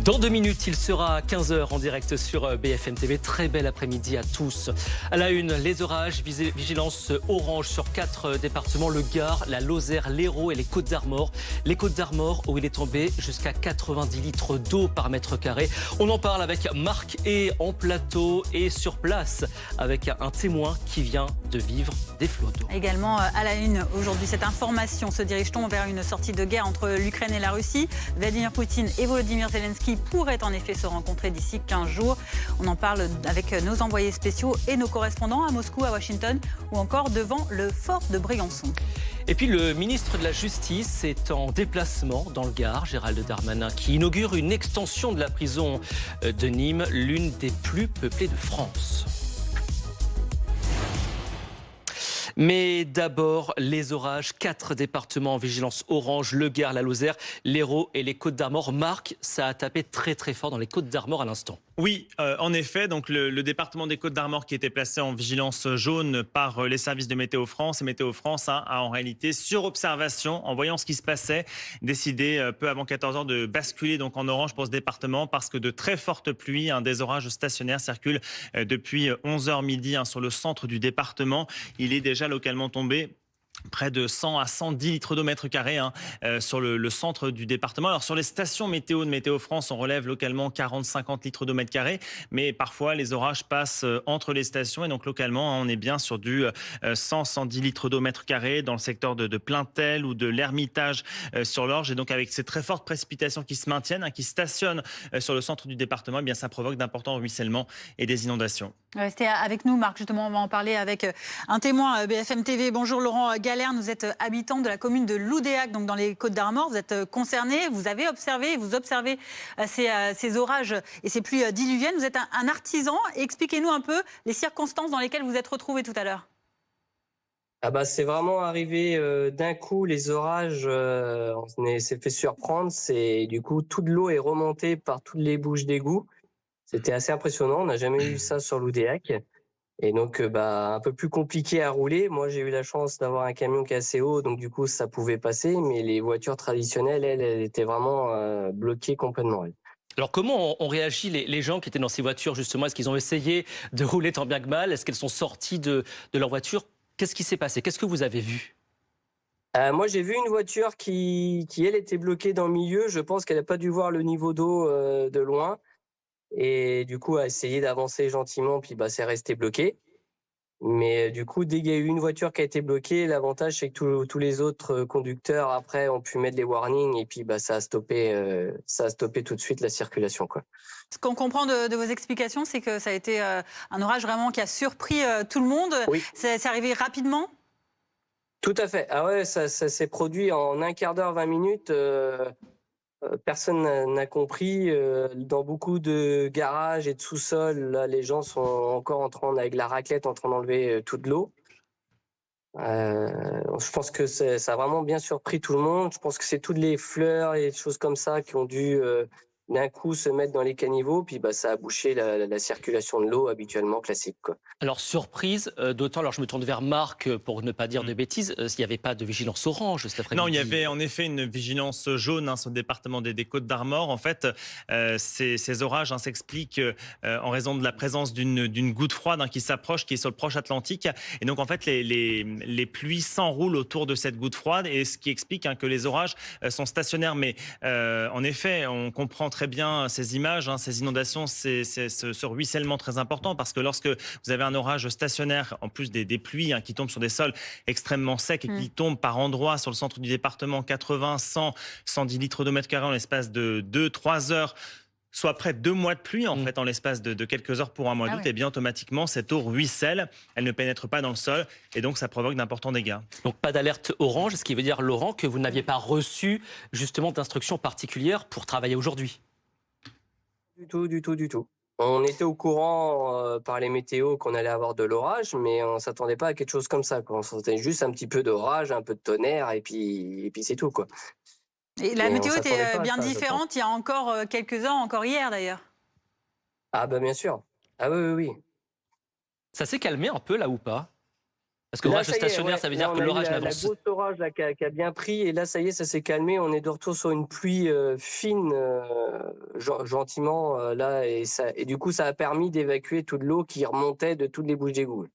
Dans 2 minutes, il sera 15 h en direct sur BFM TV. Très bel après-midi à tous. À la une, les orages, vigilance orange sur 4 départements, le Gard, la Lozère, l'Hérault et les Côtes-d'Armor. Les Côtes-d'Armor où il est tombé jusqu'à 90 litres d'eau par mètre carré. On en parle avec Marc et en plateau et sur place avec un témoin qui vient de vivre des flots d'eau. Également à la une aujourd'hui, cette information se dirige-t-on vers une sortie de guerre entre l'Ukraine et la Russie? Vladimir Poutine et Volodymyr Zelensky pourraient en effet se rencontrer d'ici 15 jours. On en parle avec nos envoyés spéciaux et nos correspondants à Moscou, à Washington ou encore devant le fort de Briançon. Et puis le ministre de la Justice est en déplacement dans le Gard, Gérald Darmanin, qui inaugure une extension de la prison de Nîmes, l'une des plus peuplées de France. Mais d'abord, les orages, 4 départements en vigilance orange, le Gard, la Lozère, l'Hérault et les Côtes-d'Armor. Marc, ça a tapé très très fort dans les Côtes-d'Armor à l'instant. Oui, en effet, donc le département des Côtes-d'Armor qui était placé en vigilance jaune par les services de Météo France. Et Météo France a en réalité, sur observation, en voyant ce qui se passait, décidé peu avant 14 h de basculer donc en orange pour ce département parce que de très fortes pluies, des orages stationnaires circulent depuis 11 h midi sur le centre du département. Il est déjà localement tombé près de 100 à 110 litres d'eau mètre carré sur le centre du département. Alors sur les stations météo de Météo France, on relève localement 40-50 litres d'eau mètre carré, mais parfois les orages passent entre les stations et donc localement on est bien sur du 100-110 litres d'eau mètre carré dans le secteur de Plaintel ou de l'Ermitage sur l'Orge. Et donc avec ces très fortes précipitations qui se maintiennent, qui stationnent sur le centre du département, eh bien ça provoque d'importants ruissellements et des inondations. Restez avec nous, Marc. Justement, on va en parler avec un témoin BFM TV. Bonjour Laurent Galerne, vous êtes habitant de la commune de Loudéac, donc dans les Côtes-d'Armor. Vous êtes concerné, vous avez observé, vous observez ces orages et ces pluies diluviennes. Vous êtes un artisan. Expliquez-nous un peu les circonstances dans lesquelles vous êtes retrouvé tout à l'heure. C'est vraiment arrivé d'un coup, les orages, on s'est fait surprendre. Du coup, toute l'eau est remontée par toutes les bouches d'égout. C'était assez impressionnant, on n'a jamais eu ça sur l'Oudéac. Et donc, un peu plus compliqué à rouler. Moi, j'ai eu la chance d'avoir un camion qui est assez haut, donc du coup, ça pouvait passer. Mais les voitures traditionnelles, elles étaient vraiment bloquées complètement. Alors comment ont réagi les gens qui étaient dans ces voitures justement? Est-ce qu'ils ont essayé de rouler tant bien que mal? Est-ce qu'elles sont sorties de leur voiture? Qu'est-ce qui s'est passé? Qu'est-ce que vous avez vu? Moi, j'ai vu une voiture qui, elle, était bloquée dans le milieu. Je pense qu'elle n'a pas dû voir le niveau d'eau de loin. Et du coup, a essayé d'avancer gentiment, puis c'est resté bloqué. Mais du coup, dès qu'il y a eu une voiture qui a été bloquée, l'avantage, c'est que tous les autres conducteurs, après, ont pu mettre les warnings, et puis ça a stoppé tout de suite la circulation, quoi. Ce qu'on comprend de vos explications, c'est que ça a été un orage vraiment qui a surpris tout le monde. Oui. C'est arrivé rapidement? Tout à fait. Ah ouais, ça s'est produit en un quart d'heure, 20 minutes. Personne n'a compris. Dans beaucoup de garages et de sous-sols, là, les gens sont encore avec la raclette en train d'enlever toute l'eau. Je pense que ça a vraiment bien surpris tout le monde. Je pense que c'est toutes les fleurs et des choses comme ça qui ont dû d'un coup se mettre dans les caniveaux, puis ça a bouché la circulation de l'eau habituellement classique, quoi. Alors surprise, d'autant, alors je me tourne vers Marc pour ne pas dire de bêtises, il n'y avait pas de vigilance orange cet après-midi. Non, il y avait en effet une vigilance jaune sur le département des Côtes-d'Armor. En fait, ces orages s'expliquent en raison de la présence d'une goutte froide qui s'approche, qui est sur le proche Atlantique. Et donc en fait, les pluies s'enroulent autour de cette goutte froide, et ce qui explique que les orages sont stationnaires. Mais en effet, on comprend très bien ces images, ces inondations, ce ruissellement très important, parce que lorsque vous avez un orage stationnaire, en plus des pluies qui tombent sur des sols extrêmement secs et qui tombent par endroits sur le centre du département, 80, 100, 110 litres d'eau mètre carré en l'espace de 2-3 heures, soit près de 2 mois de pluie en fait en l'espace de quelques heures pour un mois d'août, et bien automatiquement cette eau ruisselle, elle ne pénètre pas dans le sol et donc ça provoque d'importants dégâts. Donc pas d'alerte orange, ce qui veut dire, Laurent, que vous n'aviez pas reçu justement d'instructions particulières pour travailler aujourd'hui? Du tout. On était au courant par les météos qu'on allait avoir de l'orage, mais on s'attendait pas à quelque chose comme ça, quoi. On s'attendait juste un petit peu d'orage, un peu de tonnerre, et puis c'est tout, quoi. Et la météo était bien différente il y a encore quelques heures, encore hier d'ailleurs. Ah bien sûr. Ah oui. Ça s'est calmé un peu là ou pas? Parce que Là, l'orage ça y est, stationnaire, ouais. ça veut Là, dire on que a eu l'orage la n'avance. grosse orage là, qui a bien pris, et là, ça y est, ça s'est calmé. On est de retour sur une pluie fine, gentiment, là, et du coup, ça a permis d'évacuer toute l'eau qui remontait de toutes les bouches d'égout.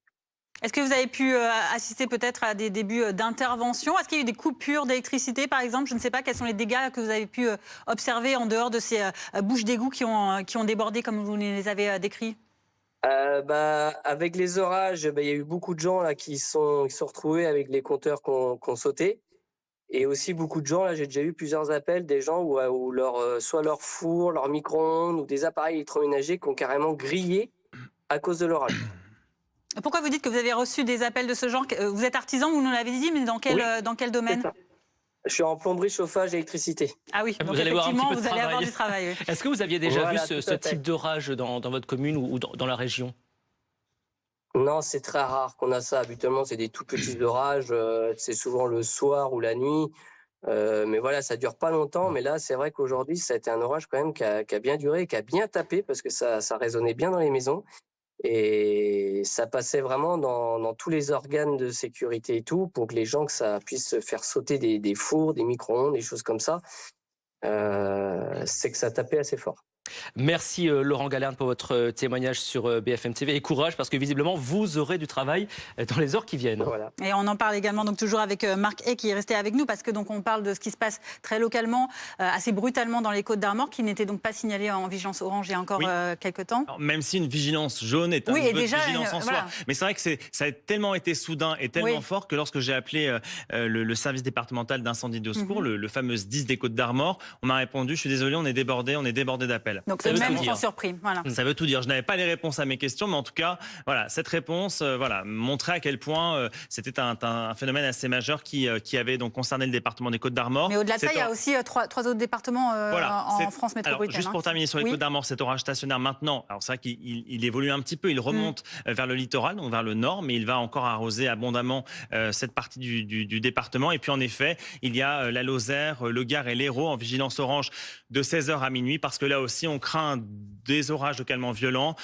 Est-ce que vous avez pu assister peut-être à des débuts d'intervention? Est-ce qu'il y a eu des coupures d'électricité, par exemple? Je ne sais pas quels sont les dégâts que vous avez pu observer en dehors de ces bouches d'égout qui ont débordé comme vous les avez décrits. Avec les orages, il y a eu beaucoup de gens là qui sont retrouvés avec les compteurs qu'on sauté, et aussi beaucoup de gens là. J'ai déjà eu plusieurs appels des gens où soit leur four, leur micro-ondes ou des appareils électroménagers qui ont carrément grillé à cause de l'orage. Pourquoi vous dites que vous avez reçu des appels de ce genre? Vous êtes artisan, vous nous l'avez dit, mais dans quel C'est domaine? ça. Je suis en plomberie, chauffage, électricité. Ah oui, donc Vous allez voir un petit effectivement, peu de vous allez avoir travail. du travail. Oui. Est-ce que vous aviez déjà Voilà, vu tout ce à fait. type d'orage dans votre commune ou dans la région? Non, c'est très rare qu'on a ça. Habituellement, c'est des tout petits orages. C'est souvent le soir ou la nuit. Mais voilà, ça dure pas longtemps. Mais là, c'est vrai qu'aujourd'hui, ça a été un orage quand même qui a bien duré, qui a bien tapé, parce que ça résonnait bien dans les maisons. Et ça passait vraiment dans tous les organes de sécurité et tout, pour que les gens, que ça puisse faire sauter des fours, des micro-ondes, des choses comme ça. C'est que ça tapait assez fort. Merci Laurent Galerne pour votre témoignage sur BFM TV, et courage parce que visiblement vous aurez du travail dans les heures qui viennent. Voilà. Et on en parle également donc toujours avec Marc Hay qui est resté avec nous, parce que donc on parle de ce qui se passe très localement, assez brutalement dans les Côtes-d'Armor, qui n'était donc pas signalé en vigilance orange il y a encore quelques temps. Alors, même si une vigilance jaune est un Oui, et niveau de déjà, vigilance en soi. voilà. Mais c'est vrai que ça a tellement été soudain et tellement fort que lorsque j'ai appelé le service départemental d'incendie de secours, le fameux 10 des Côtes-d'Armor, on m'a répondu: je suis désolé, on est débordé d'appels. Donc Ça veut même tout sans dire. surpris. Voilà. Ça veut tout dire. Je n'avais pas les réponses à mes questions, mais en tout cas, voilà, cette réponse, montrait à quel point c'était un phénomène assez majeur qui avait donc concerné le département des Côtes-d'Armor. Mais au-delà de ça, il y a aussi trois autres départements en France métropolitaine. Alors, juste pour terminer sur les Côtes-d'Armor, cet orage stationnaire maintenant, alors c'est vrai qu'il évolue un petit peu, il remonte vers le littoral, donc vers le nord, mais il va encore arroser abondamment cette partie du département. Et puis en effet, il y a la Lozère, le Gard et l'Hérault en vigilance orange de 16h à minuit, parce que là aussi, on craint des orages localement violents.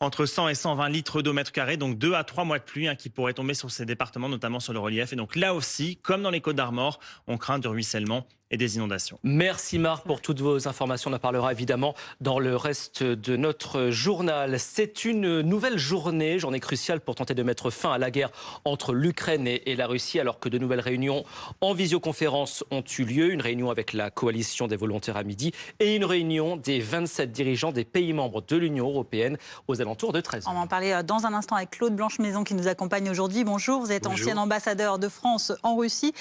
Entre 100 et 120 litres d'eau mètre carré, donc 2 à 3 mois de pluie qui pourraient tomber sur ces départements, notamment sur le relief. Et donc là aussi, comme dans les Côtes-d'Armor, on craint du ruissellement et des inondations. Merci Marc pour toutes vos informations. On en parlera évidemment dans le reste de notre journal. C'est une nouvelle journée cruciale pour tenter de mettre fin à la guerre entre l'Ukraine et la Russie, alors que de nouvelles réunions en visioconférence ont eu lieu. Une réunion avec la coalition des volontaires à midi et une réunion des 27 dirigeants des pays membres de l'Union européenne aux alentours de 13h. On va en parler dans un instant avec Claude Blanche-Maison qui nous accompagne aujourd'hui. Bonjour, vous êtes ancien ambassadeur de France en Russie.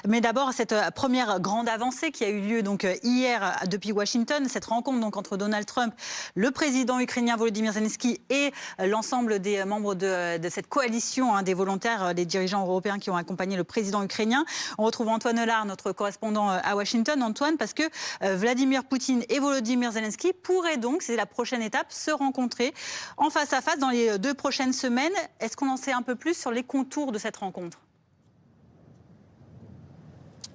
Mais d'abord, cette première grande avancée qui a eu lieu donc hier depuis Washington, cette rencontre donc entre Donald Trump, le président ukrainien Volodymyr Zelensky et l'ensemble des membres de cette coalition des volontaires, des dirigeants européens qui ont accompagné le président ukrainien. On retrouve Antoine Hollard, notre correspondant à Washington. Antoine, parce que Vladimir Poutine et Volodymyr Zelensky pourraient donc, c'est la prochaine étape, se rencontrer en face à face dans les 2 prochaines semaines. Est-ce qu'on en sait un peu plus sur les contours de cette rencontre ?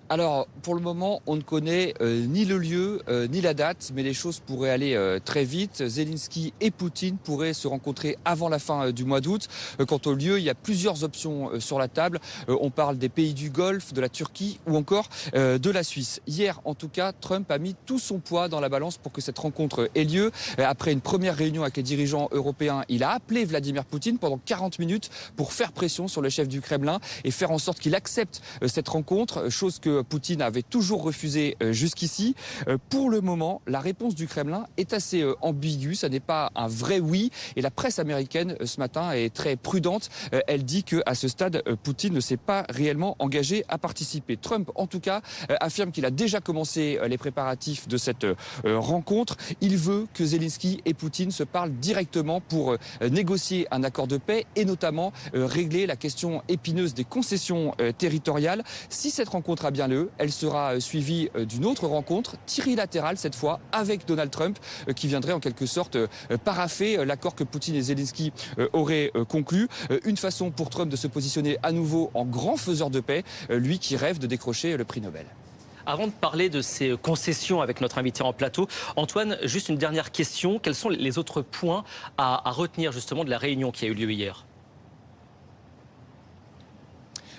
Alors, pour le moment, on ne connaît ni le lieu, ni la date, mais les choses pourraient aller très vite. Zelensky et Poutine pourraient se rencontrer avant la fin du mois d'août. Quant au lieu, il y a plusieurs options sur la table. On parle des pays du Golfe, de la Turquie ou encore de la Suisse. Hier, en tout cas, Trump a mis tout son poids dans la balance pour que cette rencontre ait lieu. Après une première réunion avec les dirigeants européens, il a appelé Vladimir Poutine pendant 40 minutes pour faire pression sur le chef du Kremlin et faire en sorte qu'il accepte cette rencontre, chose que Poutine avait toujours refusé jusqu'ici. Pour le moment, la réponse du Kremlin est assez ambiguë. Ça n'est pas un vrai oui. Et la presse américaine, ce matin, est très prudente. Elle dit qu'à ce stade, Poutine ne s'est pas réellement engagé à participer. Trump, en tout cas, affirme qu'il a déjà commencé les préparatifs de cette rencontre. Il veut que Zelensky et Poutine se parlent directement pour négocier un accord de paix et notamment régler la question épineuse des concessions territoriales. Si cette rencontre a bien lieu, elle sera suivie d'une autre rencontre, trilatérale cette fois, avec Donald Trump, qui viendrait en quelque sorte paraffer l'accord que Poutine et Zelensky auraient conclu. Une façon pour Trump de se positionner à nouveau en grand faiseur de paix, lui qui rêve de décrocher le prix Nobel. Avant de parler de ces concessions avec notre invité en plateau, Antoine, juste une dernière question. Quels sont les autres points à retenir justement de la réunion qui a eu lieu hier ?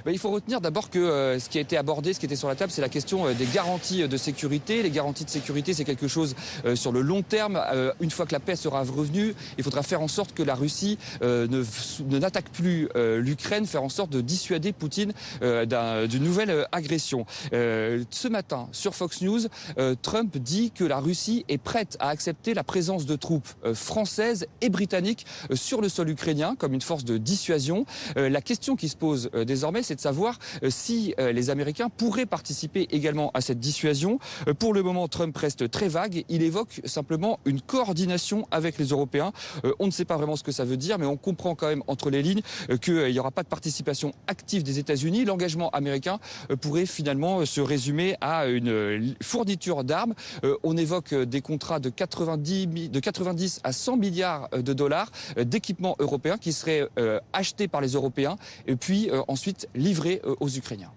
Il faut retenir d'abord que ce qui a été abordé, ce qui était sur la table, c'est la question des garanties de sécurité. Les garanties de sécurité, c'est quelque chose sur le long terme. Une fois que la paix sera revenue, il faudra faire en sorte que la Russie n'attaque plus l'Ukraine, faire en sorte de dissuader Poutine d'une nouvelle agression. Ce matin, sur Fox News, Trump dit que la Russie est prête à accepter la présence de troupes françaises et britanniques sur le sol ukrainien comme une force de dissuasion. La question qui se pose désormais, c'est de savoir si les Américains pourraient participer également à cette dissuasion. Pour le moment, Trump reste très vague. Il évoque simplement une coordination avec les Européens. On ne sait pas vraiment ce que ça veut dire, mais on comprend quand même entre les lignes qu'il n'y aura pas de participation active des États-Unis. L'engagement américain pourrait finalement se résumer à une fourniture d'armes. On évoque des contrats de 90 à 100 milliards de dollars d'équipements européens qui seraient achetés par les Européens et puis ensuite livrés aux Ukrainiens.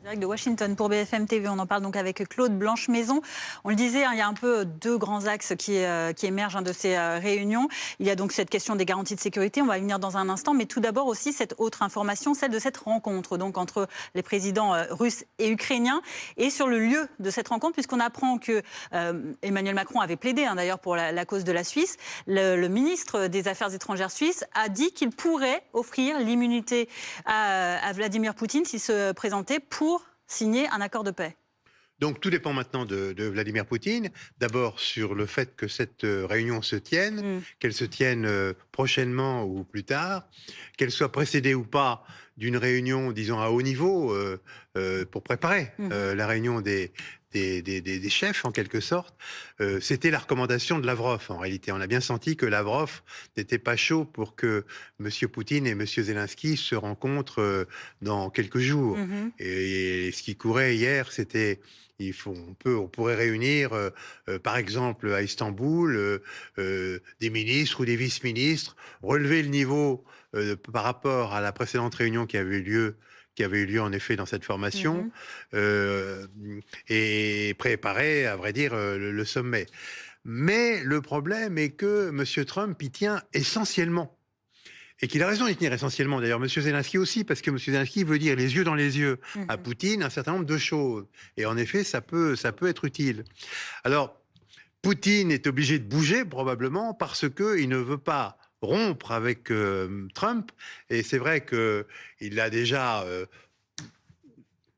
Direct de Washington pour BFM TV, on en parle donc avec Claude Blanche-Maison. On le disait, il y a un peu deux grands axes qui émergent de ces réunions. Il y a donc cette question des garanties de sécurité, on va y venir dans un instant, mais tout d'abord aussi cette autre information, celle de cette rencontre donc entre les présidents russes et ukrainiens. Et sur le lieu de cette rencontre, puisqu'on apprend que Emmanuel Macron avait plaidé d'ailleurs pour la cause de la Suisse, le ministre des Affaires étrangères suisse a dit qu'il pourrait offrir l'immunité à Vladimir Poutine s'il se présentait pour signer un accord de paix. Donc tout dépend maintenant de Vladimir Poutine. D'abord sur le fait que cette réunion se tienne, qu'elle se tienne prochainement ou plus tard, qu'elle soit précédée ou pas d'une réunion, disons, à haut niveau pour préparer la réunion des chefs, en quelque sorte. C'était la recommandation de Lavrov, en réalité. On a bien senti que Lavrov n'était pas chaud pour que M. Poutine et M. Zelensky se rencontrent dans quelques jours. Et ce qui courait hier, c'était... On pourrait réunir, par exemple, à Istanbul, des ministres ou des vice-ministres, relever le niveau par rapport à la précédente réunion qui avait eu lieu en effet dans cette formation, et préparer, à vrai dire, le sommet. Mais le problème est que M. Trump y tient essentiellement. Et qu'il a raison d'y tenir essentiellement. D'ailleurs, M. Zelensky aussi, parce que M. Zelensky veut dire les yeux dans les yeux à Poutine un certain nombre de choses. Et en effet, ça peut être utile. Alors, Poutine est obligé de bouger, probablement, parce qu'il ne veut pas rompre avec Trump. Et c'est vrai qu'il a déjà,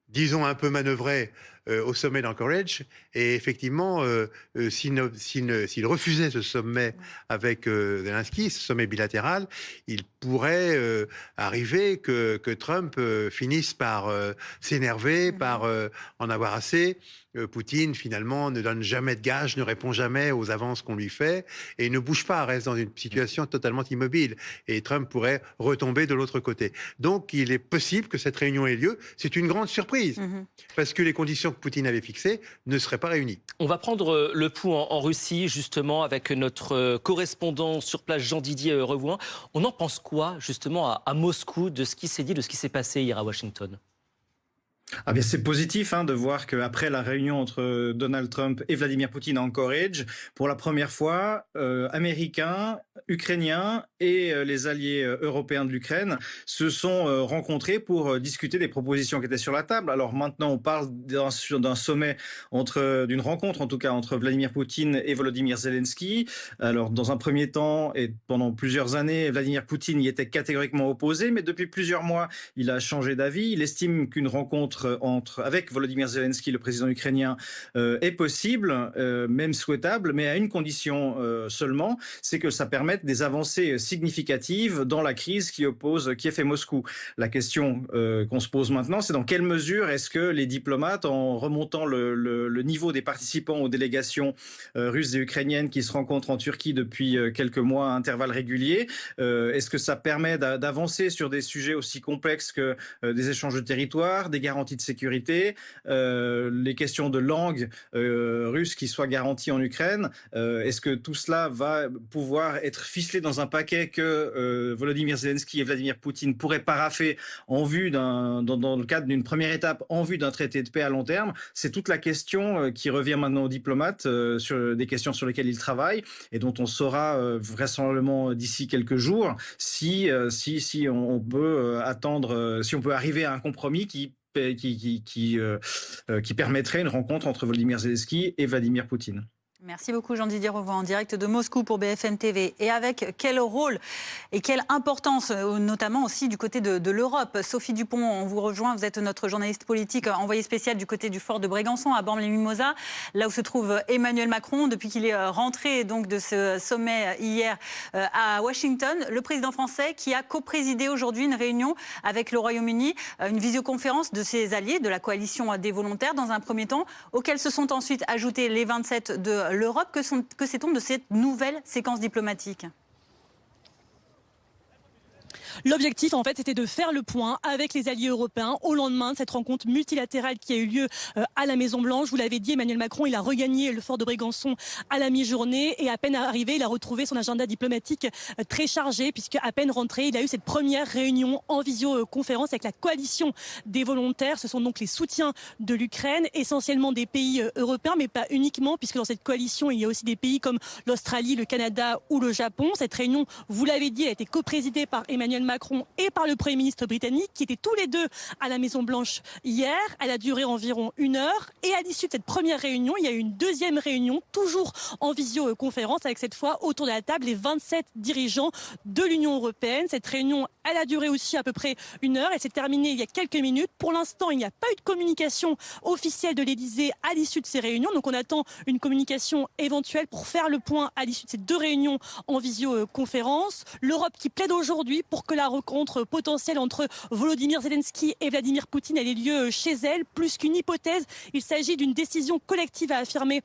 disons, un peu manœuvré au sommet d'Anchorage. Et effectivement, s'il refusait ce sommet avec Zelensky, ce sommet bilatéral, il pourrait arriver que Trump finisse par s'énerver, par en avoir assez. Poutine, finalement, ne donne jamais de gages, ne répond jamais aux avances qu'on lui fait et ne bouge pas, reste dans une situation totalement immobile. Et Trump pourrait retomber de l'autre côté. Donc, il est possible que cette réunion ait lieu. C'est une grande surprise, parce que les conditions que Poutine avait fixées ne seraient pas réunies. On va prendre le pouls en Russie, justement, avec notre correspondant sur place, Jean-Didier Revoin. On en pense quoi, justement, à Moscou, de ce qui s'est dit, de ce qui s'est passé hier à Washington ? Ah bien, c'est positif de voir qu'après la réunion entre Donald Trump et Vladimir Poutine à Anchorage, pour la première fois, Américains, Ukrainiens et les alliés européens de l'Ukraine se sont rencontrés pour discuter des propositions qui étaient sur la table. Alors maintenant, on parle d'un sommet, d'une rencontre en tout cas, entre Vladimir Poutine et Volodymyr Zelensky. Alors dans un premier temps et pendant plusieurs années, Vladimir Poutine y était catégoriquement opposé, mais depuis plusieurs mois, il a changé d'avis. Il estime qu'une rencontre avec Volodymyr Zelensky, le président ukrainien, est possible, même souhaitable, mais à une condition seulement, c'est que ça permette des avancées significatives dans la crise qui oppose Kiev et Moscou. La question qu'on se pose maintenant, c'est dans quelle mesure est-ce que les diplomates, en remontant le niveau des participants aux délégations russes et ukrainiennes qui se rencontrent en Turquie depuis quelques mois à intervalles réguliers, est-ce que ça permet d'avancer sur des sujets aussi complexes que des échanges de territoires, des garanties garanties de sécurité, les questions de langue russe qui soient garanties en Ukraine. Est-ce que tout cela va pouvoir être ficelé dans un paquet que Volodymyr Zelensky et Vladimir Poutine pourraient paraffer en vue dans le cadre d'une première étape, en vue d'un traité de paix à long terme? C'est toute la question qui revient maintenant aux diplomates, sur des questions sur lesquelles ils travaillent et dont on saura vraisemblablement d'ici quelques jours si on peut attendre, si on peut arriver à un compromis qui permettrait une rencontre entre Volodymyr Zelensky et Vladimir Poutine. Merci beaucoup Jean-Didier Rovan en direct de Moscou pour BFM TV. Et avec quel rôle et quelle importance, notamment aussi du côté de l'Europe. Sophie Dupont, on vous rejoint, vous êtes notre journaliste politique envoyée spéciale du côté du fort de Brégançon à Bormes-les-Mimosas, là où se trouve Emmanuel Macron depuis qu'il est rentré donc de ce sommet hier à Washington. Le président français qui a co-présidé aujourd'hui une réunion avec le Royaume-Uni, une visioconférence de ses alliés de la coalition des volontaires dans un premier temps, auxquels se sont ensuite ajoutés les 27 de l'Europe. Que sait-on de cette nouvelle séquence diplomatique ? L'objectif, en fait, c'était de faire le point avec les alliés européens au lendemain de cette rencontre multilatérale qui a eu lieu à la Maison-Blanche. Vous l'avez dit, Emmanuel Macron, il a regagné le fort de Brégançon à la mi-journée et à peine arrivé, il a retrouvé son agenda diplomatique très chargé puisque à peine rentré, il a eu cette première réunion en visioconférence avec la coalition des volontaires. Ce sont donc les soutiens de l'Ukraine, essentiellement des pays européens, mais pas uniquement, puisque dans cette coalition, il y a aussi des pays comme l'Australie, le Canada ou le Japon. Cette réunion, vous l'avez dit, a été coprésidée par Emmanuel Macron et par le Premier ministre britannique, qui étaient tous les deux à la Maison-Blanche hier. Elle a duré environ 1 heure. Et à l'issue de cette première réunion, il y a eu une deuxième réunion, toujours en visioconférence, avec cette fois autour de la table les 27 dirigeants de l'Union européenne. Cette réunion, elle a duré aussi à peu près 1 heure. Elle s'est terminée il y a quelques minutes. Pour l'instant, il n'y a pas eu de communication officielle de l'Élysée à l'issue de ces réunions. Donc on attend une communication éventuelle pour faire le point à l'issue de ces 2 réunions en visioconférence. L'Europe qui plaide aujourd'hui pour que la rencontre potentielle entre Volodymyr Zelensky et Vladimir Poutine ait lieu chez elle. Plus qu'une hypothèse, il s'agit d'une décision collective, a affirmé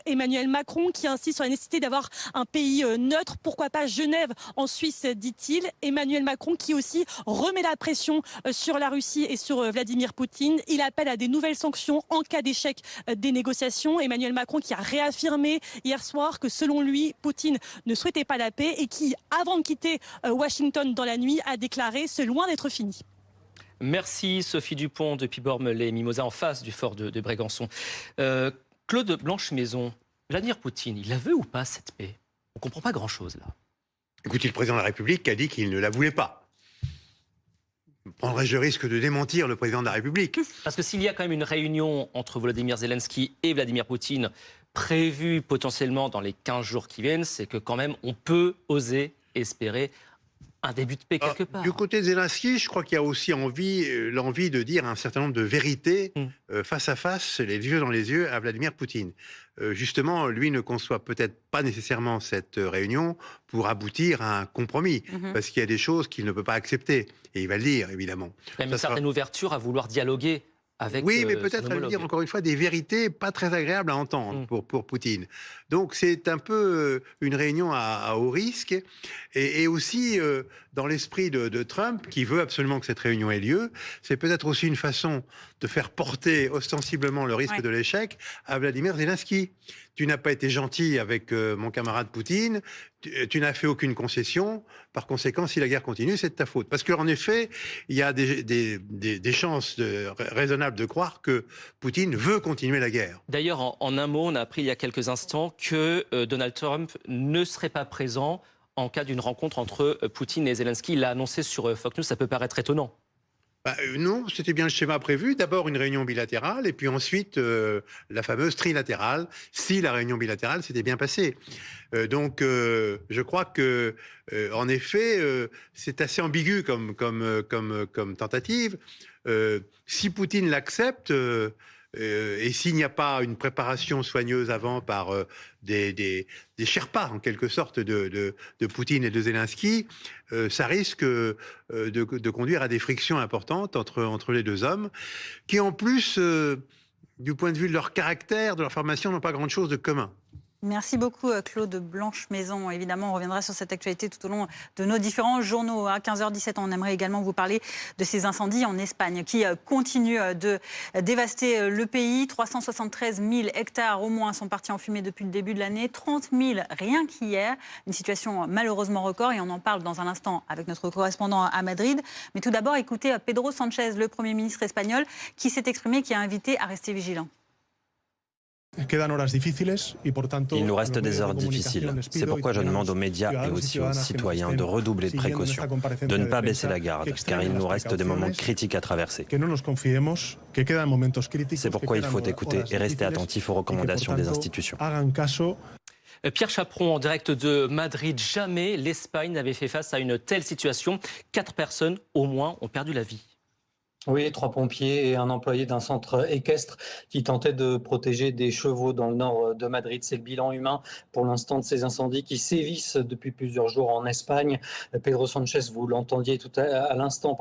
Emmanuel Macron, qui insiste sur la nécessité d'avoir un pays neutre. Pourquoi pas Genève en Suisse, dit-il. Emmanuel Macron qui aussi remet la pression sur la Russie et sur Vladimir Poutine. Il appelle à des nouvelles sanctions en cas d'échec des négociations. Emmanuel Macron qui a réaffirmé hier soir que selon lui, Poutine ne souhaitait pas la paix et qui, avant de quitter Washington dans la nuit, a déclaré « c'est loin d'être fini ». Merci Sophie Dupont depuis Bormes-les-Mimosas en face du fort de Brégançon. Claude Blanche-Maison, Vladimir Poutine, il la veut ou pas cette paix? On ne comprend pas grand-chose là. Écoutez, le président de la République a dit qu'il ne la voulait pas. Prendrais-je le risque de démentir le président de la République? Parce que s'il y a quand même une réunion entre Volodymyr Zelensky et Vladimir Poutine prévue potentiellement dans les 15 jours qui viennent, c'est que quand même on peut oser espérer un début de paix quelque part. Du côté de Zelensky, je crois qu'il y a aussi l'envie de dire un certain nombre de vérités face à face, les yeux dans les yeux, à Vladimir Poutine. Justement, lui ne conçoit peut-être pas nécessairement cette réunion pour aboutir à un compromis, parce qu'il y a des choses qu'il ne peut pas accepter. Et il va le dire, évidemment. Il y a une certaine ouverture à vouloir dialoguer avec oui, mais peut-être à lui dire encore une fois des vérités pas très agréables à entendre pour Poutine. Donc c'est un peu une réunion à haut risque et aussi dans l'esprit de Trump qui veut absolument que cette réunion ait lieu, c'est peut-être aussi une façon de faire porter ostensiblement le risque de l'échec à Vladimir Zelensky. Tu n'as pas été gentil avec mon camarade Poutine, tu n'as fait aucune concession, par conséquent, si la guerre continue, c'est de ta faute. Parce qu'en effet, il y a des chances raisonnables de croire que Poutine veut continuer la guerre. D'ailleurs, en un mot, on a appris il y a quelques instants que Donald Trump ne serait pas présent en cas d'une rencontre entre Poutine et Zelensky. Il l'a annoncé sur Fox News, ça peut paraître étonnant. Non, c'était bien le schéma prévu. D'abord une réunion bilatérale et puis ensuite la fameuse trilatérale, si la réunion bilatérale s'était bien passée. Donc je crois que en effet c'est assez ambigu comme tentative. Si Poutine l'accepte et s'il n'y a pas une préparation soigneuse avant par des Sherpas, en quelque sorte, de Poutine et de Zelensky, ça risque de conduire à des frictions importantes entre les deux hommes, qui en plus, du point de vue de leur caractère, de leur formation, n'ont pas grand-chose de commun. Merci beaucoup Claude Blanche-Maison. Évidemment, on reviendra sur cette actualité tout au long de nos différents journaux. À 15h17, on aimerait également vous parler de ces incendies en Espagne qui continuent de dévaster le pays. 373 000 hectares au moins sont partis en fumée depuis le début de l'année. 30 000 rien qu'hier. Une situation malheureusement record et on en parle dans un instant avec notre correspondant à Madrid. Mais tout d'abord, écoutez Pedro Sánchez, le Premier ministre espagnol, qui s'est exprimé, qui a invité à rester vigilant. Il nous reste des heures difficiles. C'est pourquoi je demande aux médias et aussi aux citoyens de redoubler de précaution, de ne pas baisser la garde, car il nous reste des moments critiques à traverser. C'est pourquoi il faut écouter et rester attentif aux recommandations des institutions. Pierre Chaperon, en direct de Madrid. Jamais l'Espagne n'avait fait face à une telle situation. 4 personnes au moins ont perdu la vie. Oui, 3 pompiers et un employé d'un centre équestre qui tentait de protéger des chevaux dans le nord de Madrid. C'est le bilan humain pour l'instant de ces incendies qui sévissent depuis plusieurs jours en Espagne. Pedro Sánchez, vous l'entendiez tout à l'instant,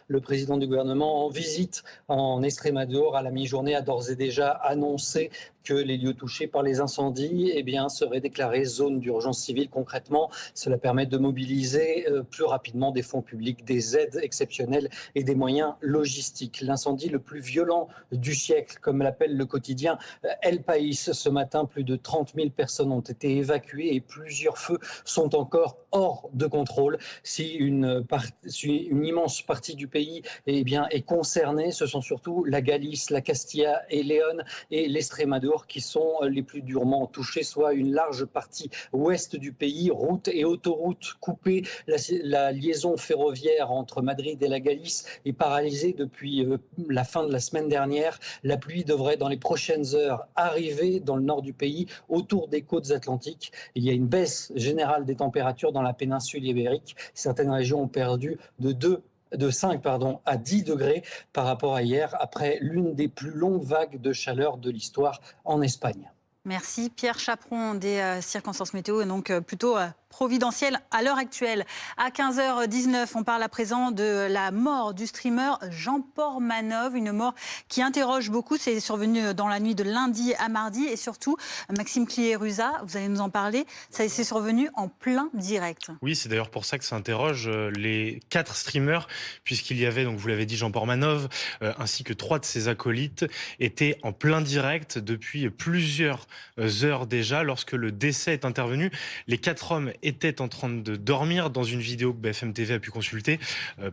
le président du gouvernement en visite en Extremadura à la mi-journée a d'ores et déjà annoncé que les lieux touchés par les incendies seraient déclarés zone d'urgence civile. Concrètement, cela permet de mobiliser plus rapidement des fonds publics, des aides exceptionnelles et des moyens logistiques. L'incendie le plus violent du siècle, comme l'appelle le quotidien El País. Ce matin, plus de 30 000 personnes ont été évacuées et plusieurs feux sont encore hors de contrôle. Si une immense partie du pays est concernée, ce sont surtout la Galice, la Castilla et Léon et l'Extremadura qui sont les plus durement touchés, soit une large partie ouest du pays, routes et autoroutes coupées. La liaison ferroviaire entre Madrid et la Galice est paralysée depuis la fin de la semaine dernière. La pluie devrait dans les prochaines heures arriver dans le nord du pays, autour des côtes atlantiques. Il y a une baisse générale des températures dans la péninsule ibérique. Certaines régions ont perdu de 5 à 10 degrés par rapport à hier, après l'une des plus longues vagues de chaleur de l'histoire en Espagne. Merci Pierre Chaperon des circonstances météo et donc plutôt providentiel à l'heure actuelle. À 15h19, on parle à présent de la mort du streamer Jean Portmanov, une mort qui interroge beaucoup. C'est survenu dans la nuit de lundi à mardi et surtout, Maxime Clié-Ruza, vous allez nous en parler, ça s'est survenu en plein direct. Oui, c'est d'ailleurs pour ça que ça interroge les 4 streamers, puisqu'il y avait, donc vous l'avez dit, Jean Portmanov, ainsi que 3 de ses acolytes, étaient en plein direct depuis plusieurs heures déjà. Lorsque le décès est intervenu, les 4 hommes était en train de dormir dans une vidéo que BFM TV a pu consulter,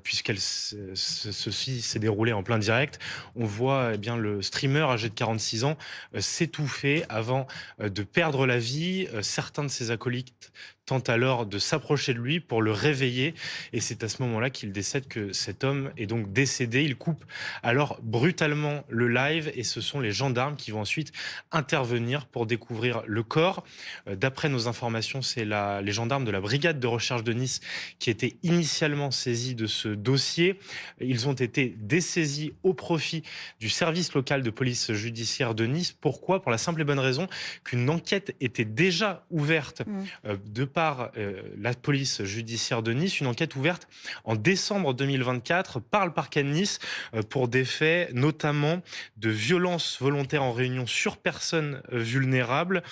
ceci s'est déroulé en plein direct. On voit le streamer âgé de 46 ans s'étouffer avant de perdre la vie. Certains de ses acolytes tentent alors de s'approcher de lui pour le réveiller et c'est à ce moment-là qu'il décède, que cet homme est donc décédé. Il coupe alors brutalement le live et ce sont les gendarmes qui vont ensuite intervenir pour découvrir le corps. D'après nos informations, c'est les gendarmes de la brigade de recherche de Nice qui étaient initialement saisis de ce dossier. Ils ont été dessaisis au profit du service local de police judiciaire de Nice. Pourquoi ? Pour la simple et bonne raison qu'une enquête était déjà ouverte de par la police judiciaire de Nice, une enquête ouverte en décembre 2024 par le parquet de Nice pour des faits notamment de violence volontaire en réunion sur personnes vulnérables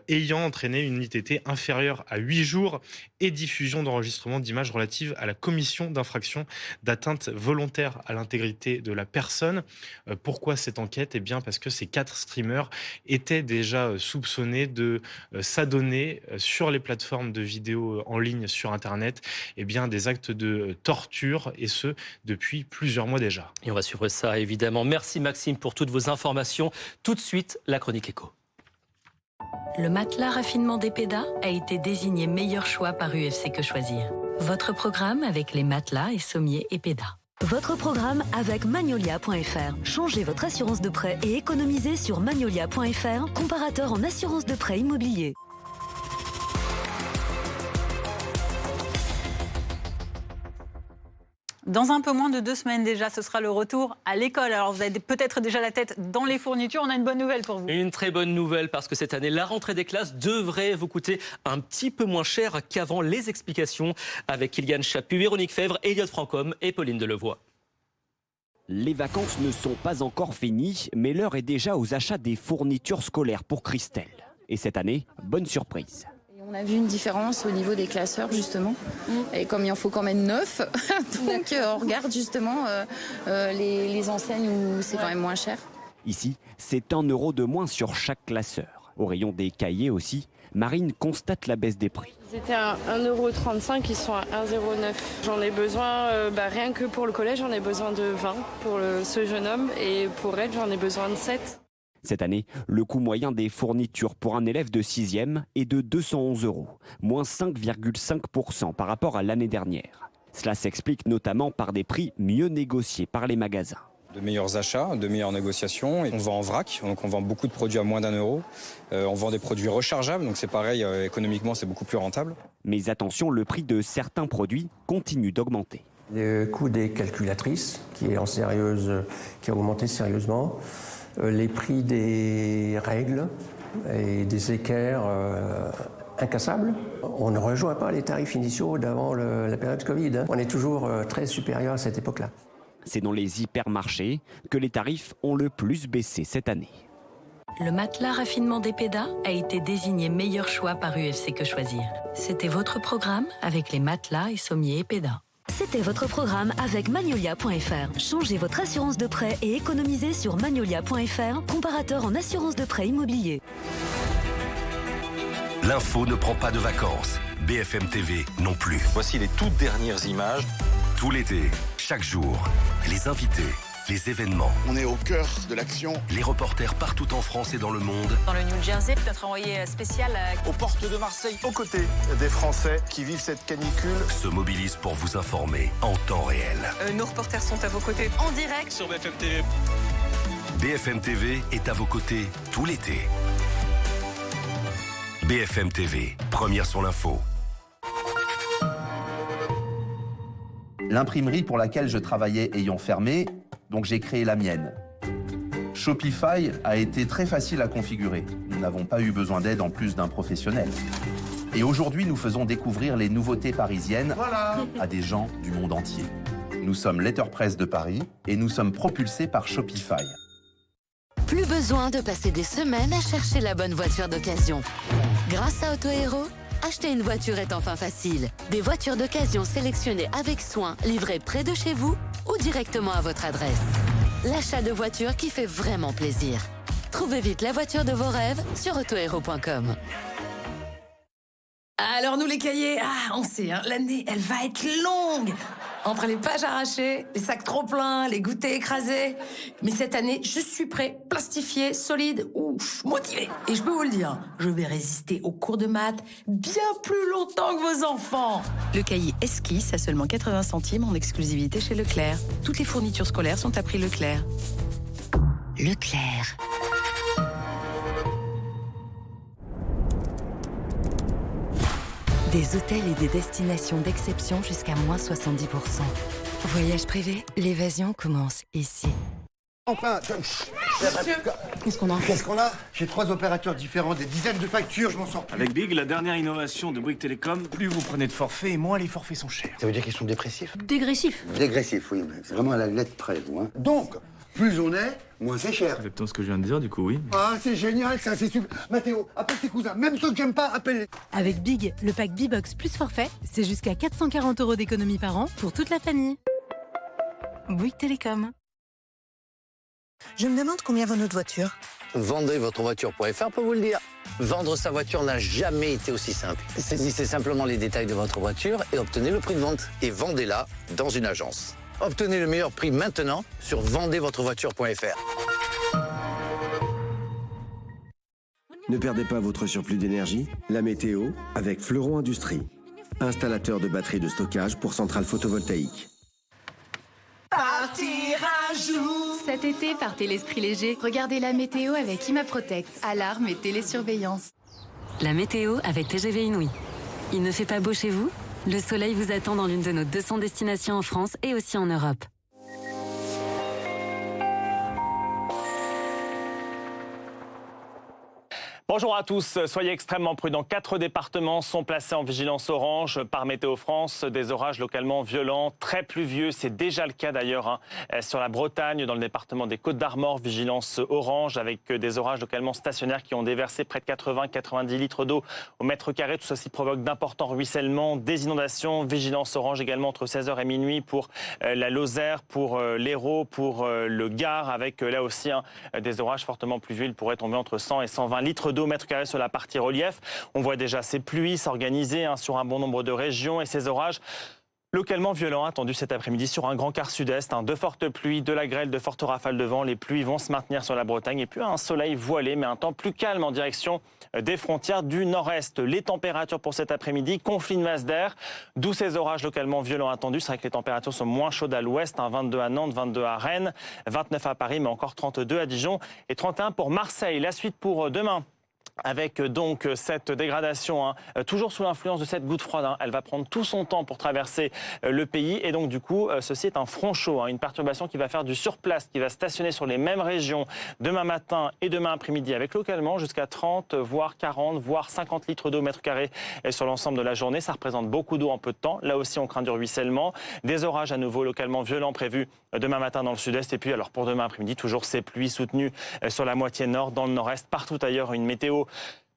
ayant entraîné une ITT inférieure à 8 jours et diffusion d'enregistrements d'images relatives à la commission d'infraction d'atteinte volontaire à l'intégrité de la personne. Pourquoi cette enquête ? Eh bien parce que ces 4 streamers étaient déjà soupçonnés de s'adonner sur les plateformes de vidéos en ligne sur Internet des actes de torture et ce depuis plusieurs mois déjà. Et on va suivre ça évidemment. Merci Maxime pour toutes vos informations. Tout de suite, la chronique éco. Le matelas raffinement d'Epeda a été désigné meilleur choix par UFC Que Choisir. Votre programme avec les matelas et sommiers Epeda. Votre programme avec Magnolia.fr. Changez votre assurance de prêt et économisez sur Magnolia.fr, comparateur en assurance de prêt immobilier. Dans un peu moins de 2 semaines déjà, ce sera le retour à l'école. Alors vous avez peut-être déjà la tête dans les fournitures, on a une bonne nouvelle pour vous. Une très bonne nouvelle parce que cette année, la rentrée des classes devrait vous coûter un petit peu moins cher qu'avant. Les explications avec Kylian Chaput, Véronique Fèvre, Elliot Francom et Pauline Delevoye. Les vacances ne sont pas encore finies, mais l'heure est déjà aux achats des fournitures scolaires pour Christelle. Et cette année, bonne surprise. On a vu une différence au niveau des classeurs justement, et comme il en faut quand même 9, donc on regarde justement les enseignes où c'est quand même moins cher. Ici, c'est 1 € de moins sur chaque classeur. Au rayon des cahiers aussi, Marine constate la baisse des prix. Ils étaient à 1,35 €, ils sont à 1,09 €. J'en ai besoin, rien que pour le collège, j'en ai besoin de 20 pour ce jeune homme, et pour elle, j'en ai besoin de 7. Cette année, le coût moyen des fournitures pour un élève de 6e est de 211 €, moins 5,5% par rapport à l'année dernière. Cela s'explique notamment par des prix mieux négociés par les magasins. De meilleurs achats, de meilleures négociations. Et on vend en vrac, donc on vend beaucoup de produits à moins d'1 €. On vend des produits rechargeables, donc c'est pareil, économiquement c'est beaucoup plus rentable. Mais attention, le prix de certains produits continue d'augmenter. Le coût des calculatrices, qui a augmenté sérieusement. Les prix des règles et des équerres incassables. On ne rejoint pas les tarifs initiaux d'avant la période Covid. On est toujours très supérieur à cette époque-là. C'est dans les hypermarchés que les tarifs ont le plus baissé cette année. Le matelas raffinement d'Epeda a été désigné meilleur choix par UFC Que Choisir. C'était votre programme avec les matelas et sommiers Epeda. C'était votre programme avec Magnolia.fr. Changez votre assurance de prêt et économisez sur Magnolia.fr, comparateur en assurance de prêt immobilier. L'info ne prend pas de vacances. BFM TV non plus. Voici les toutes dernières images. Tout l'été, chaque jour, les invités, les événements. On est au cœur de l'action. Les reporters partout en France et dans le monde. Dans le New Jersey, notre envoyé spécial aux portes de Marseille, aux côtés des Français qui vivent cette canicule, se mobilisent pour vous informer en temps réel. Nos reporters sont à vos côtés en direct sur BFM TV. BFM TV est à vos côtés tout l'été. BFM TV, première sur l'info. L'imprimerie pour laquelle je travaillais ayant fermé, donc j'ai créé la mienne. Shopify a été très facile à configurer. Nous n'avons pas eu besoin d'aide en plus d'un professionnel. Et aujourd'hui, nous faisons découvrir les nouveautés parisiennes à des gens du monde entier. Nous sommes Letterpress de Paris et nous sommes propulsés par Shopify. Plus besoin de passer des semaines à chercher la bonne voiture d'occasion. Grâce à Autohero, acheter une voiture est enfin facile. Des voitures d'occasion sélectionnées avec soin, livrées près de chez vous ou directement à votre adresse. L'achat de voiture qui fait vraiment plaisir. Trouvez vite la voiture de vos rêves sur autohero.com. Alors nous les cahiers, on sait, l'année elle va être longue. Entre les pages arrachées, les sacs trop pleins, les goûters écrasés. Mais cette année, je suis prêt, plastifié, solide, motivé. Et je peux vous le dire, je vais résister aux cours de maths bien plus longtemps que vos enfants. Le cahier Esquisse à seulement 80 centimes en exclusivité chez Leclerc. Toutes les fournitures scolaires sont à prix Leclerc. Leclerc. Des hôtels et des destinations d'exception jusqu'à moins 70%. Voyage privé, l'évasion commence ici. Enfin, Qu'est-ce qu'on a J'ai 3 opérateurs différents, des dizaines de factures, je m'en sors plus. Avec Big, la dernière innovation de Bouygues Télécom, plus vous prenez de forfaits et moins les forfaits sont chers. Ça veut dire qu'ils sont dépressifs? Dégressif. Dégressifs, oui, mais c'est vraiment à la lettre près, vous. Hein. Donc, plus on est, moins c'est cher. Exactement ce que je viens de dire, du coup, oui. Ah, c'est génial, ça, c'est super. Mathéo, appelle tes cousins, même ceux que j'aime pas, appelle-les. Avec Big, le pack B-Box plus forfait, c'est jusqu'à 440 € d'économie par an pour toute la famille. Bouygues Télécom. Je me demande combien vaut notre voiture. Vendezvotrevoiture.fr peut vous le dire. Vendre sa voiture n'a jamais été aussi simple. Saisissez simplement les détails de votre voiture et obtenez le prix de vente. Et vendez-la dans une agence. Obtenez le meilleur prix maintenant sur vendezvotrevoiture.fr. Ne perdez pas votre surplus d'énergie. La météo avec Fleuron Industrie. Installateur de batteries de stockage pour centrales photovoltaïques. Partir un jour. Cet été, partez l'esprit léger. Regardez la météo avec ImaProtect. Alarme et télésurveillance. La météo avec TGV Inouï. Il ne fait pas beau chez vous? Le soleil vous attend dans l'une de nos 200 destinations en France et aussi en Europe. Bonjour à tous, soyez extrêmement prudents. 4 départements sont placés en vigilance orange par Météo France. Des orages localement violents, très pluvieux. C'est déjà le cas d'ailleurs sur la Bretagne, dans le département des Côtes-d'Armor. Vigilance orange avec des orages localement stationnaires qui ont déversé près de 80-90 litres d'eau au mètre carré. Tout ceci provoque d'importants ruissellements, des inondations. Vigilance orange également entre 16h et minuit pour la Lozère, pour l'Hérault, pour le Gard, avec là aussi des orages fortement pluvieux. Il pourrait tomber entre 100 et 120 litres d'eau au mètre carré sur la partie relief. On voit déjà ces pluies s'organiser sur un bon nombre de régions et ces orages localement violents attendus cet après-midi sur un grand quart sud-est. De fortes pluies, de la grêle, de fortes rafales de vent. Les pluies vont se maintenir sur la Bretagne et puis un soleil voilé mais un temps plus calme en direction des frontières du nord-est. Les températures pour cet après-midi, conflit de masse d'air, d'où ces orages localement violents attendus. C'est vrai que les températures sont moins chaudes à l'ouest, 22 à Nantes, 22 à Rennes, 29 à Paris mais encore 32 à Dijon et 31 pour Marseille. La suite pour demain. Avec donc cette dégradation, toujours sous l'influence de cette goutte froide, elle va prendre tout son temps pour traverser le pays et donc du coup ceci est un front chaud, une perturbation qui va faire du surplace, qui va stationner sur les mêmes régions demain matin et demain après-midi avec localement jusqu'à 30, voire 40, voire 50 litres d'eau au mètre carré sur l'ensemble de la journée. Ça représente beaucoup d'eau en peu de temps. Là aussi on craint du ruissellement, des orages à nouveau localement violents prévus demain matin dans le sud-est et puis alors pour demain après-midi toujours ces pluies soutenues sur la moitié nord, dans le nord-est, partout ailleurs une météo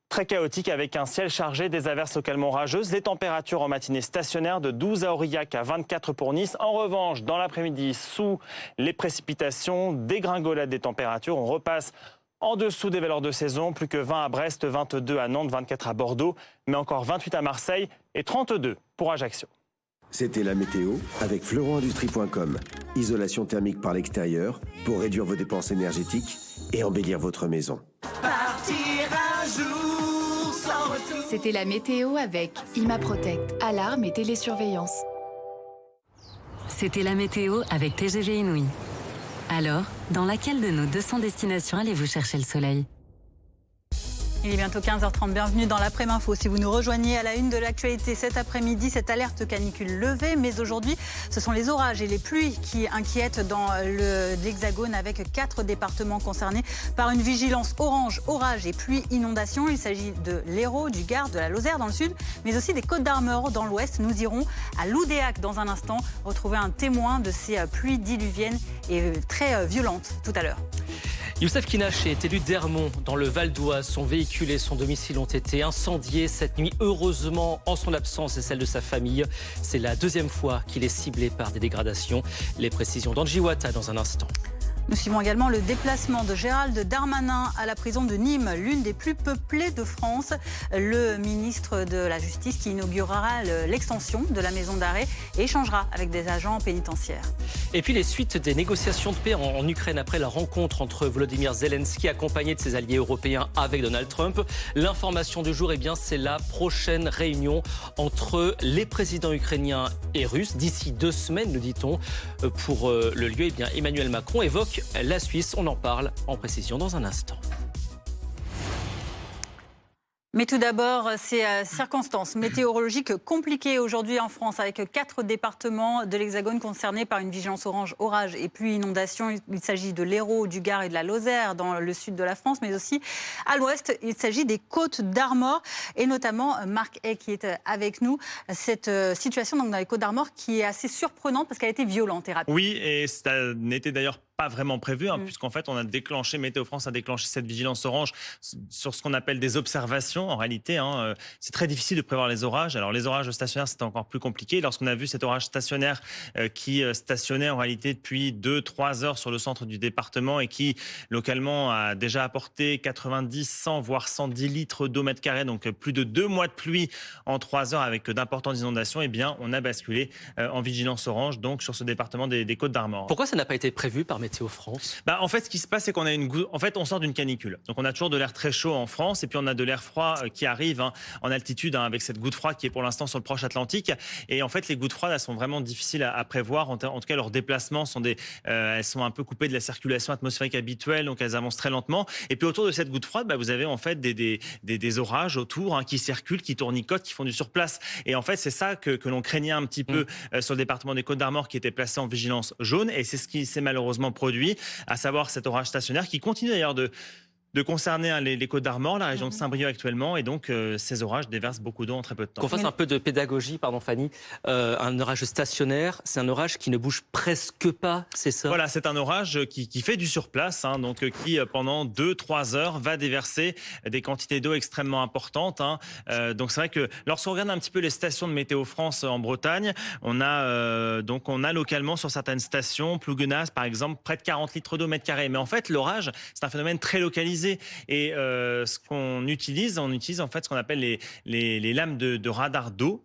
très chaotique avec un ciel chargé, des averses localement orageuses. Les températures en matinée stationnaires de 12 à Aurillac à 24 pour Nice. En revanche, dans l'après-midi, sous les précipitations, dégringolade des températures. On repasse en dessous des valeurs de saison. Plus que 20 à Brest, 22 à Nantes, 24 à Bordeaux, mais encore 28 à Marseille et 32 pour Ajaccio. C'était la météo avec fleuronindustrie.com. Isolation thermique par l'extérieur pour réduire vos dépenses énergétiques et embellir votre maison. Partir un jour sans retour. C'était la météo avec ImaProtect, alarme et télésurveillance. C'était la météo avec TGV Inouï. Alors, dans laquelle de nos 200 destinations allez-vous chercher le soleil ? Il est bientôt 15h30, bienvenue dans l'après-info. Si vous nous rejoignez à la une de l'actualité cet après-midi, cette alerte canicule levée, mais aujourd'hui, ce sont les orages et les pluies qui inquiètent dans l'Hexagone avec 4 départements concernés par une vigilance orange, orage et pluie inondation. Il s'agit de l'Hérault, du Gard, de la Lozère dans le sud, mais aussi des Côtes-d'Armor dans l'ouest. Nous irons à Loudéac dans un instant, retrouver un témoin de ces pluies diluviennes et très violentes tout à l'heure. Youssef Kinaché est élu d'Hermont dans le Val d'Oise. Son véhicule et son domicile ont été incendiés cette nuit. Heureusement, en son absence et celle de sa famille, c'est la 2e fois qu'il est ciblé par des dégradations. Les précisions d'Angie Wata dans un instant. Nous suivons également le déplacement de Gérald Darmanin à la prison de Nîmes, l'une des plus peuplées de France. Le ministre de la Justice qui inaugurera l'extension de la maison d'arrêt et échangera avec des agents pénitentiaires. Et puis les suites des négociations de paix en Ukraine après la rencontre entre Volodymyr Zelensky accompagné de ses alliés européens avec Donald Trump. L'information du jour, c'est la prochaine réunion entre les présidents ukrainiens et russes d'ici 2 semaines, nous dit-on. Pour le lieu, Emmanuel Macron évoque la Suisse. On en parle en précision dans un instant. Mais tout d'abord, ces circonstances météorologiques compliquées aujourd'hui en France avec 4 départements de l'Hexagone concernés par une vigilance orange, orage et pluie inondation. Il s'agit de l'Hérault, du Gard et de la Lozère dans le sud de la France, mais aussi à l'ouest, il s'agit des Côtes-d'Armor et notamment Marc Hay qui est avec nous. Cette situation donc, dans les Côtes-d'Armor qui est assez surprenante parce qu'elle a été violente et rapide. Oui, et ça n'était d'ailleurs pas vraiment prévu, puisqu'en fait, Météo France a déclenché cette vigilance orange sur ce qu'on appelle des observations. En réalité, c'est très difficile de prévoir les orages. Alors, les orages stationnaires, c'était encore plus compliqué. Lorsqu'on a vu cet orage stationnaire qui stationnait en réalité depuis 2-3 heures sur le centre du département et qui, localement, a déjà apporté 90, 100, voire 110 litres d'eau mètre carré, donc plus de 2 mois de pluie en 3 heures avec d'importantes inondations, on a basculé en vigilance orange, donc sur ce département des Côtes-d'Armor. Pourquoi ça n'a pas été prévu par Météo France? En fait, ce qui se passe, c'est qu'on a on sort d'une canicule. Donc, on a toujours de l'air très chaud en France et puis on a de l'air froid qui arrive en altitude avec cette goutte froide qui est pour l'instant sur le proche Atlantique. Et en fait, les gouttes froides, elles sont vraiment difficiles à prévoir. En tout cas, leurs déplacements elles sont un peu coupées de la circulation atmosphérique habituelle, donc elles avancent très lentement. Et puis, autour de cette goutte froide, vous avez en fait des orages autour qui circulent, qui tournicotent, qui font du surplace. Et en fait, c'est ça que l'on craignait un petit peu sur le département des Côtes-d'Armor qui était placé en vigilance jaune. Et c'est ce qui s'est malheureusement produit, à savoir cet orage stationnaire qui continue d'ailleurs de de concerner les Côtes-d'Armor, la région de Saint-Brieuc actuellement, et donc ces orages déversent beaucoup d'eau en très peu de temps. Qu'on fasse un peu de pédagogie, pardon Fanny. Un orage stationnaire, c'est un orage qui ne bouge presque pas, c'est ça? Voilà, c'est un orage qui fait du surplace, hein, donc qui pendant 2-3 heures va déverser des quantités d'eau extrêmement importantes. Hein. Donc c'est vrai que lorsqu'on regarde un petit peu les stations de Météo France en Bretagne, on a localement sur certaines stations, Plouguenas par exemple, près de 40 litres d'eau mètre carré. Mais en fait, l'orage, c'est un phénomène très localisé. Et ce qu'on utilise, on utilise en fait ce qu'on appelle les lames de radar d'eau.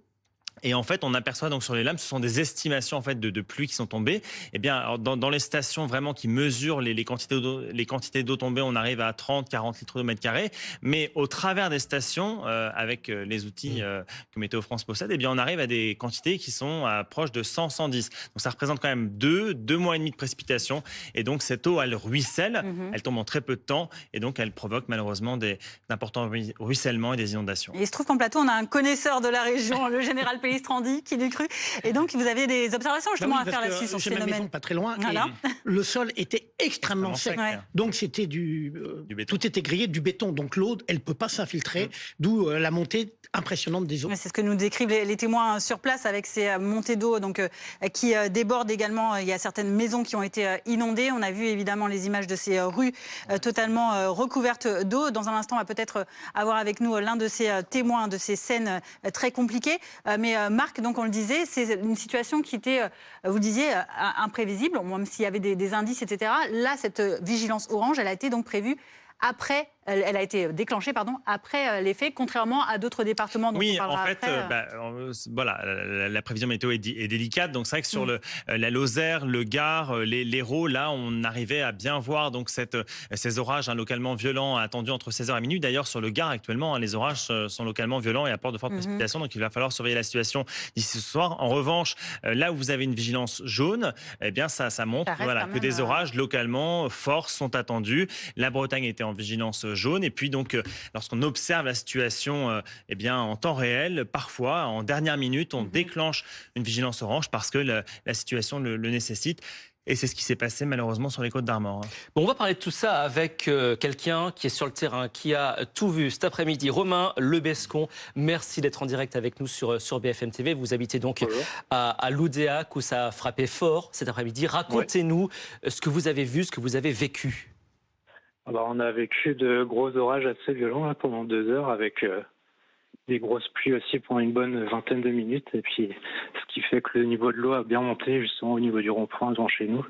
Et en fait, on aperçoit donc sur les lames, ce sont des estimations en fait de pluie qui sont tombées. Eh bien, dans les stations vraiment qui mesurent les quantités d'eau tombées, on arrive à 30-40 litres d'eau mètre carré. Mais au travers des stations, avec les outils que Météo France possède, eh bien, on arrive à des quantités qui sont proches de 100-110. Donc, ça représente quand même 2 mois et demi de précipitation. Et donc, cette eau, elle ruisselle, elle tombe en très peu de temps, et donc elle provoque malheureusement d'importants ruissellements et des inondations. Et il se trouve qu'en plateau, on a un connaisseur de la région, le général Pellistrandi, qui l'eût cru. Et donc, vous avez des observations justement à faire là-dessus sur ce phénomène. Maison pas très loin. Voilà. Et le sol était extrêmement sec. Ouais. Donc, c'était tout était grillé, du béton. Donc, l'eau, elle ne peut pas s'infiltrer, d'où la montée impressionnante des eaux. C'est ce que nous décrivent les témoins sur place avec ces montées d'eau qui débordent également. Il y a certaines maisons qui ont été inondées. On a vu évidemment les images de ces rues totalement recouvertes d'eau. Dans un instant, on va peut-être avoir avec nous l'un de ces témoins de ces scènes très compliquées. Mais Marc, donc on le disait, c'est une situation qui était, vous le disiez, imprévisible, même s'il y avait des indices, etc. Là, cette vigilance orange, elle a été donc prévue après, elle a été déclenchée après les faits, contrairement à d'autres départements dont on parlera après. Voilà, la prévision météo est délicate. Donc c'est vrai que sur la Lozère, le Gard, l'Hérault, là, on arrivait à bien voir donc ces orages localement violents attendus entre 16h et minuit. D'ailleurs, sur le Gard actuellement, les orages sont localement violents et apportent de fortes précipitations. Donc il va falloir surveiller la situation d'ici ce soir. En revanche, là où vous avez une vigilance jaune, eh bien ça montre que des orages localement forts sont attendus. La Bretagne était en vigilance jaune. Et puis donc, lorsqu'on observe la situation en temps réel, parfois, en dernière minute, on déclenche une vigilance orange parce que la situation le nécessite. Et c'est ce qui s'est passé malheureusement sur les Côtes-d'Armor. Bon, on va parler de tout ça avec quelqu'un qui est sur le terrain, qui a tout vu cet après-midi. Romain Lebescon, merci d'être en direct avec nous sur BFM TV. Vous habitez donc à Loudéac où ça a frappé fort cet après-midi. Racontez-nous ce que vous avez vu, ce que vous avez vécu. Alors, on a vécu de gros orages assez violents pendant 2 heures avec des grosses pluies aussi pendant une bonne vingtaine de minutes. Et puis, ce qui fait que le niveau de l'eau a bien monté justement au niveau du rond-point devant chez nous.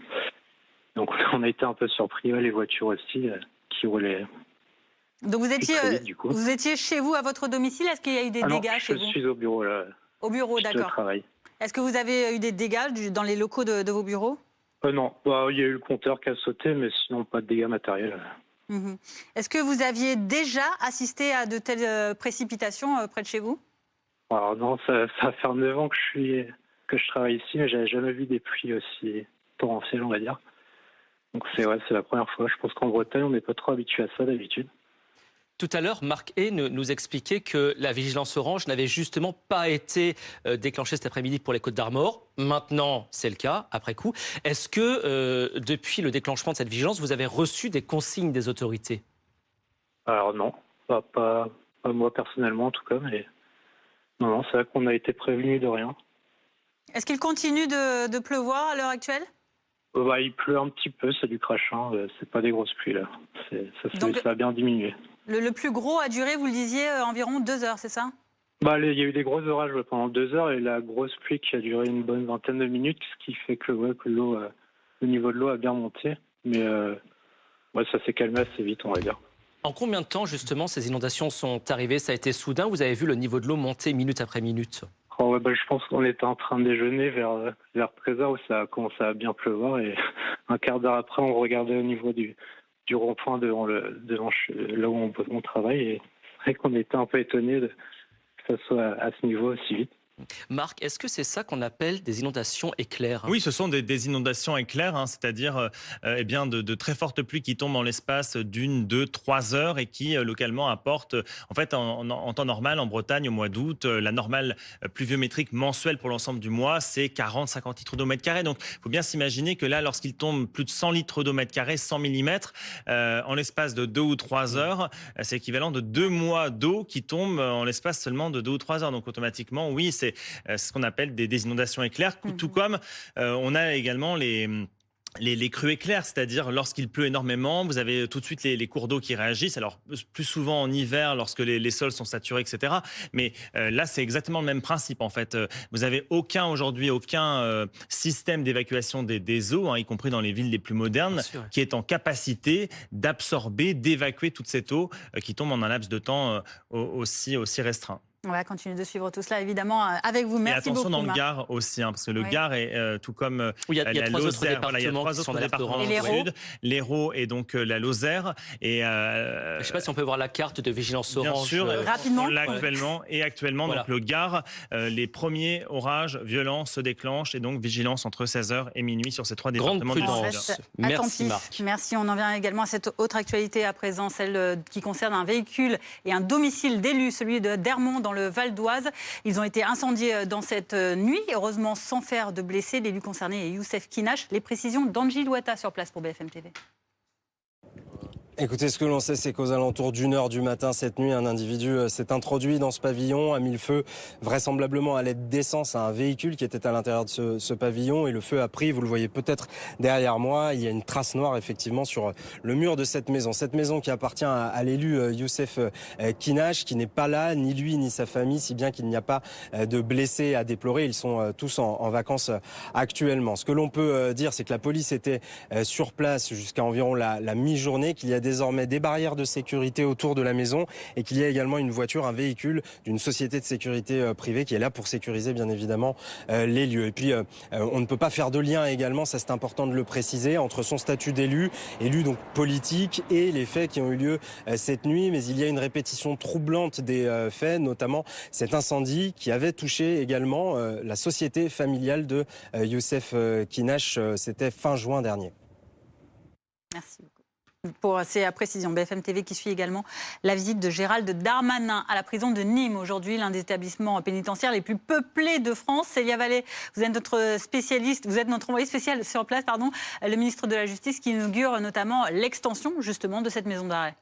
Donc, on a été un peu surpris, les voitures aussi qui roulaient. Donc, vous étiez chez vous, à votre domicile. Est-ce qu'il y a eu des dégâts chez vous? Je suis au bureau, là. Au bureau, d'accord. Est-ce que vous avez eu des dégâts dans les locaux de vos bureaux? Non. Il y a eu le compteur qui a sauté, mais sinon, pas de dégâts matériels. Est-ce que vous aviez déjà assisté à de telles précipitations près de chez vous? Alors non, ça va faire 9 ans que je travaille ici, mais j'avais jamais vu des pluies aussi torrentielles, on va dire. Donc c'est la première fois. Je pense qu'en Bretagne, on n'est pas trop habitué à ça d'habitude. Tout à l'heure, Marc Hay nous expliquait que la vigilance orange n'avait justement pas été déclenchée cet après-midi pour les Côtes-d'Armor. Maintenant, c'est le cas, après coup. Est-ce que, depuis le déclenchement de cette vigilance, vous avez reçu des consignes des autorités? Alors non, pas moi personnellement en tout cas, mais non, c'est vrai qu'on a été prévenus de rien. Est-ce qu'il continue de pleuvoir à l'heure actuelle? Il pleut un petit peu, c'est du crachin, c'est pas des grosses pluies là. Ça a bien diminué. Le plus gros a duré, vous le disiez, environ 2 heures, c'est ça? Il y a eu des gros orages pendant 2 heures et la grosse pluie qui a duré une bonne vingtaine de minutes, ce qui fait que l'eau, le niveau de l'eau a bien monté. Mais ça s'est calmé assez vite, on va dire. En combien de temps, justement, ces inondations sont arrivées? Ça a été soudain? Vous avez vu le niveau de l'eau monter minute après minute? Je pense qu'on était en train de déjeuner vers 13h où ça a commencé à bien pleuvoir. Et un quart d'heure après, on regardait au niveau du rond-point devant là où on travaille. Et c'est vrai qu'on était un peu étonnés que ça soit à ce niveau aussi vite. Marc, est-ce que c'est ça qu'on appelle des inondations éclairs? Oui, ce sont des inondations éclairs, c'est-à-dire de très fortes pluies qui tombent en l'espace d'1, 2, 3 heures et qui localement apportent, en fait, en temps normal, en Bretagne, au mois d'août, la normale pluviométrique mensuelle pour l'ensemble du mois, c'est 40-50 litres d'eau mètre carré. Donc, il faut bien s'imaginer que là, lorsqu'il tombe plus de 100 litres d'eau mètre carré, 100 mm, en l'espace de 2 ou 3 heures, c'est équivalent de 2 mois d'eau qui tombent en l'espace seulement de 2 ou 3 heures. Donc, automatiquement, oui, c'est ce qu'on appelle des inondations éclairs, tout comme on a également les crues éclairs, c'est-à-dire lorsqu'il pleut énormément, vous avez tout de suite les cours d'eau qui réagissent, alors plus souvent en hiver lorsque les sols sont saturés, etc. Mais là, c'est exactement le même principe en fait. Vous n'avez aujourd'hui aucun système d'évacuation des eaux, y compris dans les villes les plus modernes, qui est en capacité d'absorber, d'évacuer toute cette eau qui tombe en un laps de temps aussi restreint. On va continuer de suivre tout cela, évidemment, avec vous. Merci beaucoup. Et attention dans le Gard aussi, parce que le Gard est tout comme il y a 3 autres départements, il y a 3 autres départements dans le sud, l'Hérault et donc la Lozère. Et je ne sais pas si on peut voir la carte de vigilance orange. Bien sûr, rapidement. On l'a actuellement, voilà. Donc le Gard, les premiers orages violents se déclenchent et donc vigilance entre 16h et minuit sur ces 3 départements. Grande prudence. Merci Marc. Merci. On en vient également à cette autre actualité à présent, celle qui concerne un véhicule et un domicile d'élus, celui de Dermont dans le Val d'Oise. Ils ont été incendiés dans cette nuit, heureusement sans faire de blessés. L'élu concerné est Youssef Kinash. Les précisions d'Angie Louata sur place pour BFM TV. Écoutez, ce que l'on sait, c'est qu'aux alentours d'1h du matin, cette nuit, un individu s'est introduit dans ce pavillon, a mis le feu vraisemblablement à l'aide d'essence à un véhicule qui était à l'intérieur de ce pavillon et le feu a pris, vous le voyez peut-être derrière moi, il y a une trace noire effectivement sur le mur de cette maison. Cette maison qui appartient à l'élu Youssef Kinash, qui n'est pas là, ni lui ni sa famille, si bien qu'il n'y a pas de blessés à déplorer. Ils sont tous en vacances actuellement. Ce que l'on peut dire, c'est que la police était sur place jusqu'à environ la mi-journée, qu'il y a désormais des barrières de sécurité autour de la maison et qu'il y a également une voiture, un véhicule d'une société de sécurité privée qui est là pour sécuriser bien évidemment les lieux. Et puis on ne peut pas faire de lien également, ça c'est important de le préciser, entre son statut d'élu, élu donc politique, et les faits qui ont eu lieu cette nuit. Mais il y a une répétition troublante des faits, notamment cet incendie qui avait touché également la société familiale de Youssef Kinash. C'était fin juin dernier. Merci beaucoup pour ces précisions. BFM TV qui suit également la visite de Gérald Darmanin à la prison de Nîmes. Aujourd'hui, l'un des établissements pénitentiaires les plus peuplés de France. Célia Vallée, vous êtes notre spécialiste, vous êtes notre envoyé spécial sur place, le ministre de la Justice qui inaugure notamment l'extension justement de cette maison d'arrêt.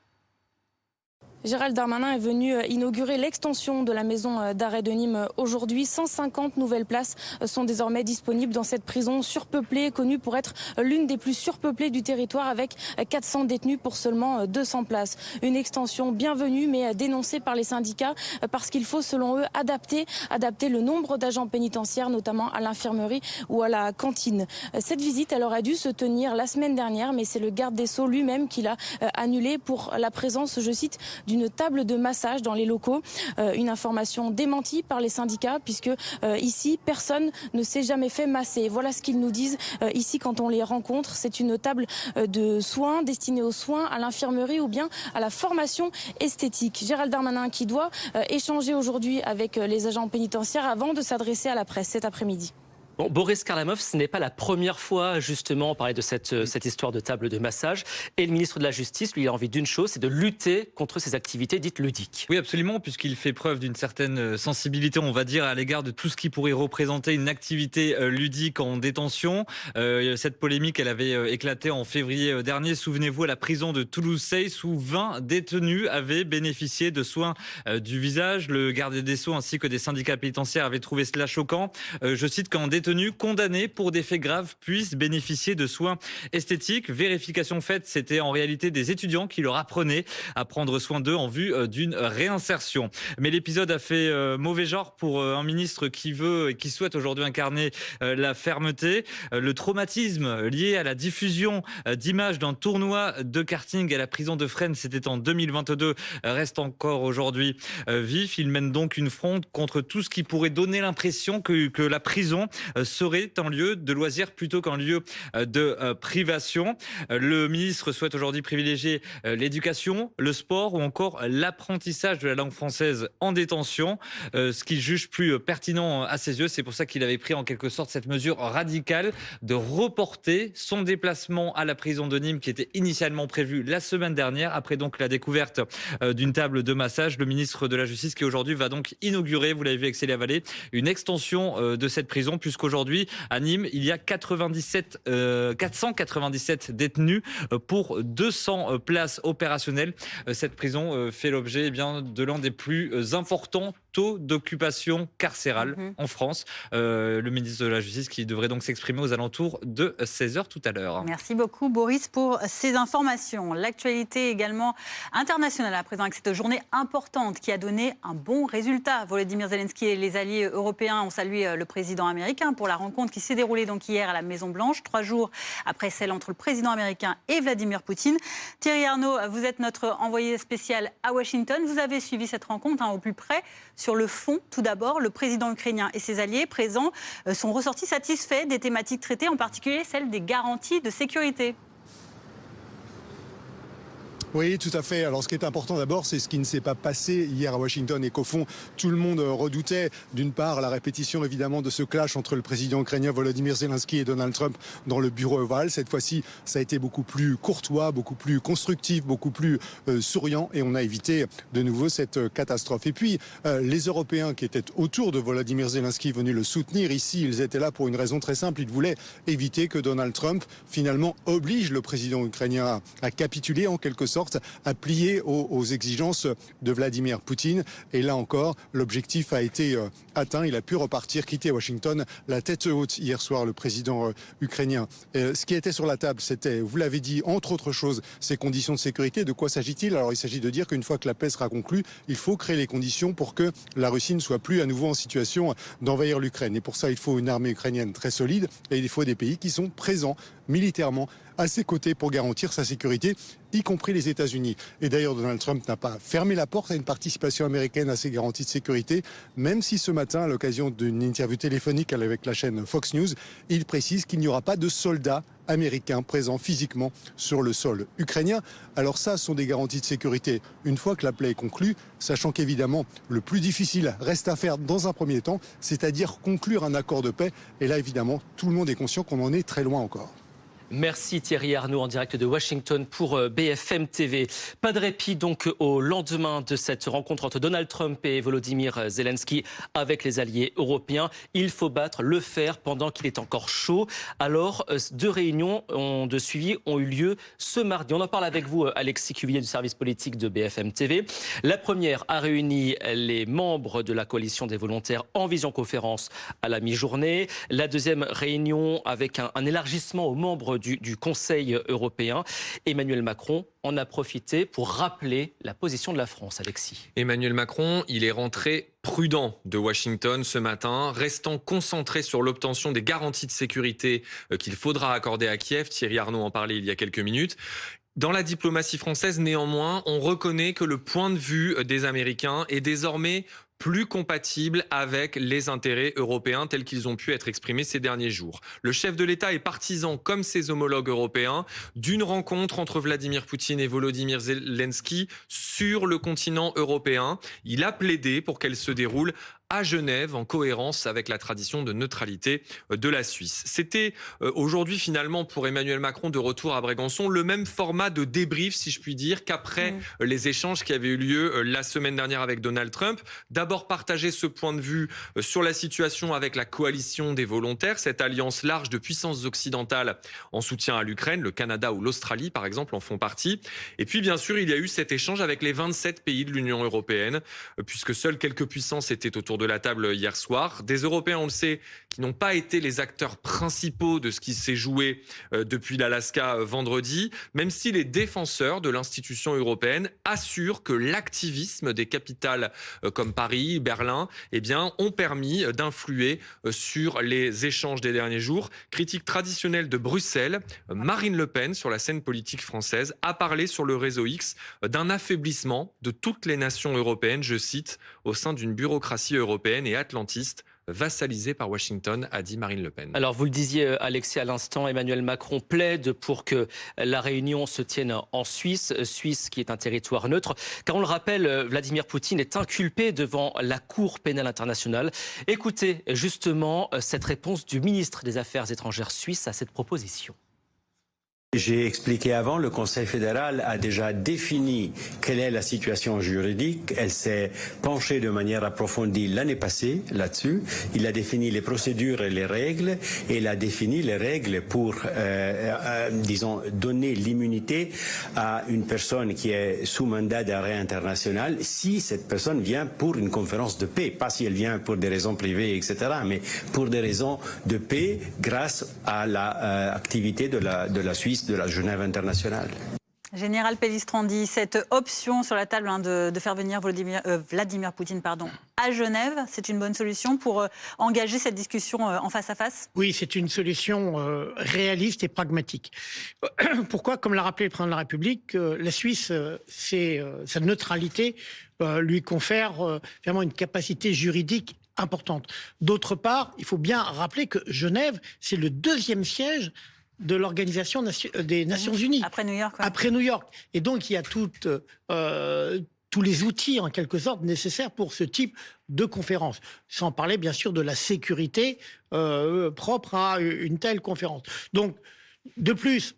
Gérald Darmanin est venu inaugurer l'extension de la maison d'arrêt de Nîmes aujourd'hui. 150 nouvelles places sont désormais disponibles dans cette prison surpeuplée, connue pour être l'une des plus surpeuplées du territoire, avec 400 détenus pour seulement 200 places. Une extension bienvenue mais dénoncée par les syndicats parce qu'il faut, selon eux, adapter le nombre d'agents pénitentiaires, notamment à l'infirmerie ou à la cantine. Cette visite, elle aurait dû se tenir la semaine dernière, mais c'est le garde des Sceaux lui-même qui l'a annulée pour la présence, je cite, d'une table de massage dans les locaux. Une information démentie par les syndicats puisque ici, personne ne s'est jamais fait masser. Voilà ce qu'ils nous disent ici quand on les rencontre. C'est une table de soins destinée aux soins, à l'infirmerie ou bien à la formation esthétique. Gérald Darmanin qui doit échanger aujourd'hui avec les agents pénitentiaires avant de s'adresser à la presse cet après-midi. Bon, Boris Karlamov, ce n'est pas la première fois, justement, on parlait de cette histoire de table de massage. Et le ministre de la Justice, lui, il a envie d'une chose, c'est de lutter contre ces activités dites ludiques. Oui, absolument, puisqu'il fait preuve d'une certaine sensibilité, on va dire, à l'égard de tout ce qui pourrait représenter une activité ludique en détention. Cette polémique, elle avait éclaté en février dernier. Souvenez-vous, à la prison de Toulouse-Seyss, où 20 détenus avaient bénéficié de soins du visage. Le garde des Sceaux ainsi que des syndicats pénitentiaires avaient trouvé cela choquant. Je cite qu'en détenus condamnés pour des faits graves puissent bénéficier de soins esthétiques. Vérification faite, c'était en réalité des étudiants qui leur apprenaient à prendre soin d'eux en vue d'une réinsertion. Mais l'épisode a fait mauvais genre pour un ministre qui veut et qui souhaite aujourd'hui incarner la fermeté. Le traumatisme lié à la diffusion d'images d'un tournoi de karting à la prison de Fresnes, c'était en 2022, reste encore aujourd'hui vif. Il mène donc une fronde contre tout ce qui pourrait donner l'impression que la prison serait un lieu de loisirs plutôt qu'un lieu de privation. Le ministre souhaite aujourd'hui privilégier l'éducation, le sport ou encore l'apprentissage de la langue française en détention, ce qu'il juge plus pertinent à ses yeux. C'est pour ça qu'il avait pris en quelque sorte cette mesure radicale de reporter son déplacement à la prison de Nîmes qui était initialement prévu la semaine dernière, après donc la découverte d'une table de massage. Le ministre de la Justice qui aujourd'hui va donc inaugurer, vous l'avez vu avec Célia Vallée, une extension de cette prison, puisqu'aujourd'hui à Nîmes il y a 497 détenus pour 200 places opérationnelles. Cette prison fait l'objet de l'un des plus importants taux d'occupation carcérale en France. Le ministre de la Justice qui devrait donc s'exprimer aux alentours de 16h tout à l'heure. Merci beaucoup Boris pour ces informations. L'actualité également internationale à présent avec cette journée importante qui a donné un bon résultat. Volodymyr Zelensky et les alliés européens ont salué le président américain pour la rencontre qui s'est déroulée donc hier à la Maison-Blanche, 3 jours après celle entre le président américain et Vladimir Poutine. Thierry Arnaud, vous êtes notre envoyé spécial à Washington. Vous avez suivi cette rencontre au plus près. Sur le fond, tout d'abord, le président ukrainien et ses alliés présents sont ressortis satisfaits des thématiques traitées, en particulier celle des garanties de sécurité. Oui, tout à fait. Alors, ce qui est important d'abord, c'est ce qui ne s'est pas passé hier à Washington et qu'au fond, tout le monde redoutait. D'une part, la répétition, évidemment, de ce clash entre le président ukrainien Volodymyr Zelensky et Donald Trump dans le bureau ovale. Cette fois-ci, ça a été beaucoup plus courtois, beaucoup plus constructif, beaucoup plus souriant et on a évité de nouveau cette catastrophe. Et puis, les Européens qui étaient autour de Volodymyr Zelensky venus le soutenir ici, ils étaient là pour une raison très simple. Ils voulaient éviter que Donald Trump, finalement, oblige le président ukrainien à capituler en quelque sorte, à plier aux exigences de Vladimir Poutine. Et là encore, l'objectif a été atteint. Il a pu repartir, quitter Washington la tête haute hier soir, le président ukrainien. Ce qui était sur la table, c'était, vous l'avez dit, entre autres choses, ces conditions de sécurité. De quoi s'agit-il? Alors il s'agit de dire qu'une fois que la paix sera conclue, il faut créer les conditions pour que la Russie ne soit plus à nouveau en situation d'envahir l'Ukraine. Et pour ça, il faut une armée ukrainienne très solide et il faut des pays qui sont présents militairement à ses côtés pour garantir sa sécurité, y compris les États-Unis. Et d'ailleurs, Donald Trump n'a pas fermé la porte à une participation américaine à ces garanties de sécurité, même si ce matin, à l'occasion d'une interview téléphonique avec la chaîne Fox News, il précise qu'il n'y aura pas de soldats américains présents physiquement sur le sol ukrainien. Alors ça, ce sont des garanties de sécurité une fois que la paix est conclue, sachant qu'évidemment, le plus difficile reste à faire dans un premier temps, c'est-à-dire conclure un accord de paix. Et là, évidemment, tout le monde est conscient qu'on en est très loin encore. Merci Thierry Arnaud en direct de Washington pour BFM TV. Pas de répit donc au lendemain de cette rencontre entre Donald Trump et Volodymyr Zelensky avec les alliés européens. Il faut battre le fer pendant qu'il est encore chaud. Alors, 2 réunions de suivi ont eu lieu ce mardi. On en parle avec vous, Alexis Cuvillier du service politique de BFM TV. La première a réuni les membres de la coalition des volontaires en visioconférence à la mi-journée. La deuxième réunion avec un élargissement aux membres du Conseil européen. Emmanuel Macron en a profité pour rappeler la position de la France, Alexis. Emmanuel Macron, il est rentré prudent de Washington ce matin, restant concentré sur l'obtention des garanties de sécurité qu'il faudra accorder à Kiev. Thierry Arnaud en parlait il y a quelques minutes. Dans la diplomatie française, néanmoins, on reconnaît que le point de vue des Américains est désormais plus compatible avec les intérêts européens tels qu'ils ont pu être exprimés ces derniers jours. Le chef de l'État est partisan, comme ses homologues européens, d'une rencontre entre Vladimir Poutine et Volodymyr Zelensky sur le continent européen. Il a plaidé pour qu'elle se déroule à Genève, en cohérence avec la tradition de neutralité de la Suisse. C'était aujourd'hui finalement pour Emmanuel Macron de retour à Brégançon le même format de débrief, si je puis dire, qu'après les échanges qui avaient eu lieu la semaine dernière avec Donald Trump. D'abord partager ce point de vue sur la situation avec la coalition des volontaires, cette alliance large de puissances occidentales en soutien à l'Ukraine, le Canada ou l'Australie par exemple en font partie. Et puis bien sûr il y a eu cet échange avec les 27 pays de l'Union européenne, puisque seules quelques puissances étaient autour de la table hier soir. Des Européens, on le sait, qui n'ont pas été les acteurs principaux de ce qui s'est joué depuis l'Alaska vendredi, même si les défenseurs de l'institution européenne assurent que l'activisme des capitales comme Paris, Berlin, eh bien, ont permis d'influer sur les échanges des derniers jours. Critique traditionnelle de Bruxelles, Marine Le Pen, sur la scène politique française, a parlé sur le réseau X d'un affaiblissement de toutes les nations européennes, je cite, au sein d'une bureaucratie européenne et atlantiste vassalisés par Washington, a dit Marine Le Pen. Alors vous le disiez Alexis à l'instant, Emmanuel Macron plaide pour que la réunion se tienne en Suisse, Suisse qui est un territoire neutre. Car on le rappelle, Vladimir Poutine est inculpé devant la Cour pénale internationale. Écoutez justement cette réponse du ministre des Affaires étrangères suisse à cette proposition. J'ai expliqué avant, le Conseil fédéral a déjà défini quelle est la situation juridique. Elle s'est penchée de manière approfondie l'année passée là-dessus. Il a défini les procédures et les règles, et il a défini les règles pour, disons, donner l'immunité à une personne qui est sous mandat d'arrêt international si cette personne vient pour une conférence de paix, pas si elle vient pour des raisons privées, etc., mais pour des raisons de paix grâce à l'activité de la Suisse, de la Genève internationale. Général Pellistrandi, cette option sur la table de faire venir Vladimir Poutine à Genève, c'est une bonne solution pour engager cette discussion en face à face ? Oui, c'est une solution réaliste et pragmatique. Pourquoi ? Comme l'a rappelé le président de la République, la Suisse, sa neutralité lui confère vraiment une capacité juridique importante. D'autre part, il faut bien rappeler que Genève, c'est le 2e siège de l'Organisation des Nations Unies. Après New York. Ouais. Après New York. Et donc, il y a tous les outils, en quelque sorte, nécessaires pour ce type de conférence. Sans parler, bien sûr, de la sécurité propre à une telle conférence. Donc, de plus,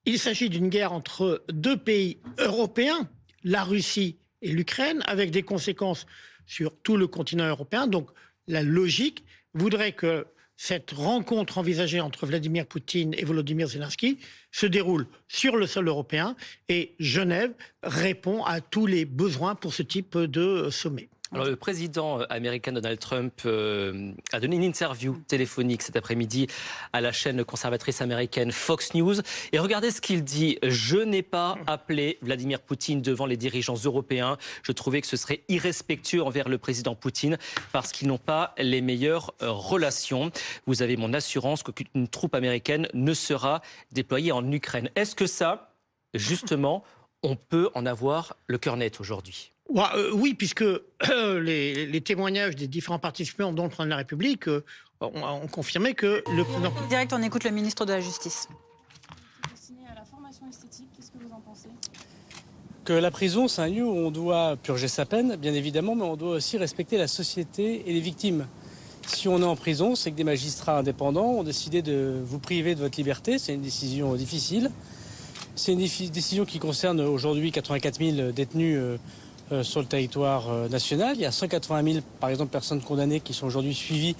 il s'agit d'une guerre entre 2 pays européens, la Russie et l'Ukraine, avec des conséquences sur tout le continent européen. Donc, la logique voudrait que cette rencontre envisagée entre Vladimir Poutine et Volodymyr Zelensky se déroule sur le sol européen et Genève répond à tous les besoins pour ce type de sommet. Alors, le président américain Donald Trump a donné une interview téléphonique cet après-midi à la chaîne conservatrice américaine Fox News. Et regardez ce qu'il dit. « Je n'ai pas appelé Vladimir Poutine devant les dirigeants européens. Je trouvais que ce serait irrespectueux envers le président Poutine parce qu'ils n'ont pas les meilleures relations. Vous avez mon assurance qu'aucune troupe américaine ne sera déployée en Ukraine. » Est-ce que ça, justement, on peut en avoir le cœur net aujourd'hui ? Oui, puisque les témoignages des différents participants, dont le président de la République, ont confirmé que le président... Direct, on écoute le ministre de la Justice. Destiné à la formation esthétique, qu'est-ce que vous en pensez ? Que la prison, c'est un lieu où on doit purger sa peine, bien évidemment, mais on doit aussi respecter la société et les victimes. Si on est en prison, c'est que des magistrats indépendants ont décidé de vous priver de votre liberté. C'est une décision difficile. C'est une décision qui concerne aujourd'hui 84 000 détenus sur le territoire national. Il y a 180 000, par exemple, personnes condamnées qui sont aujourd'hui suivies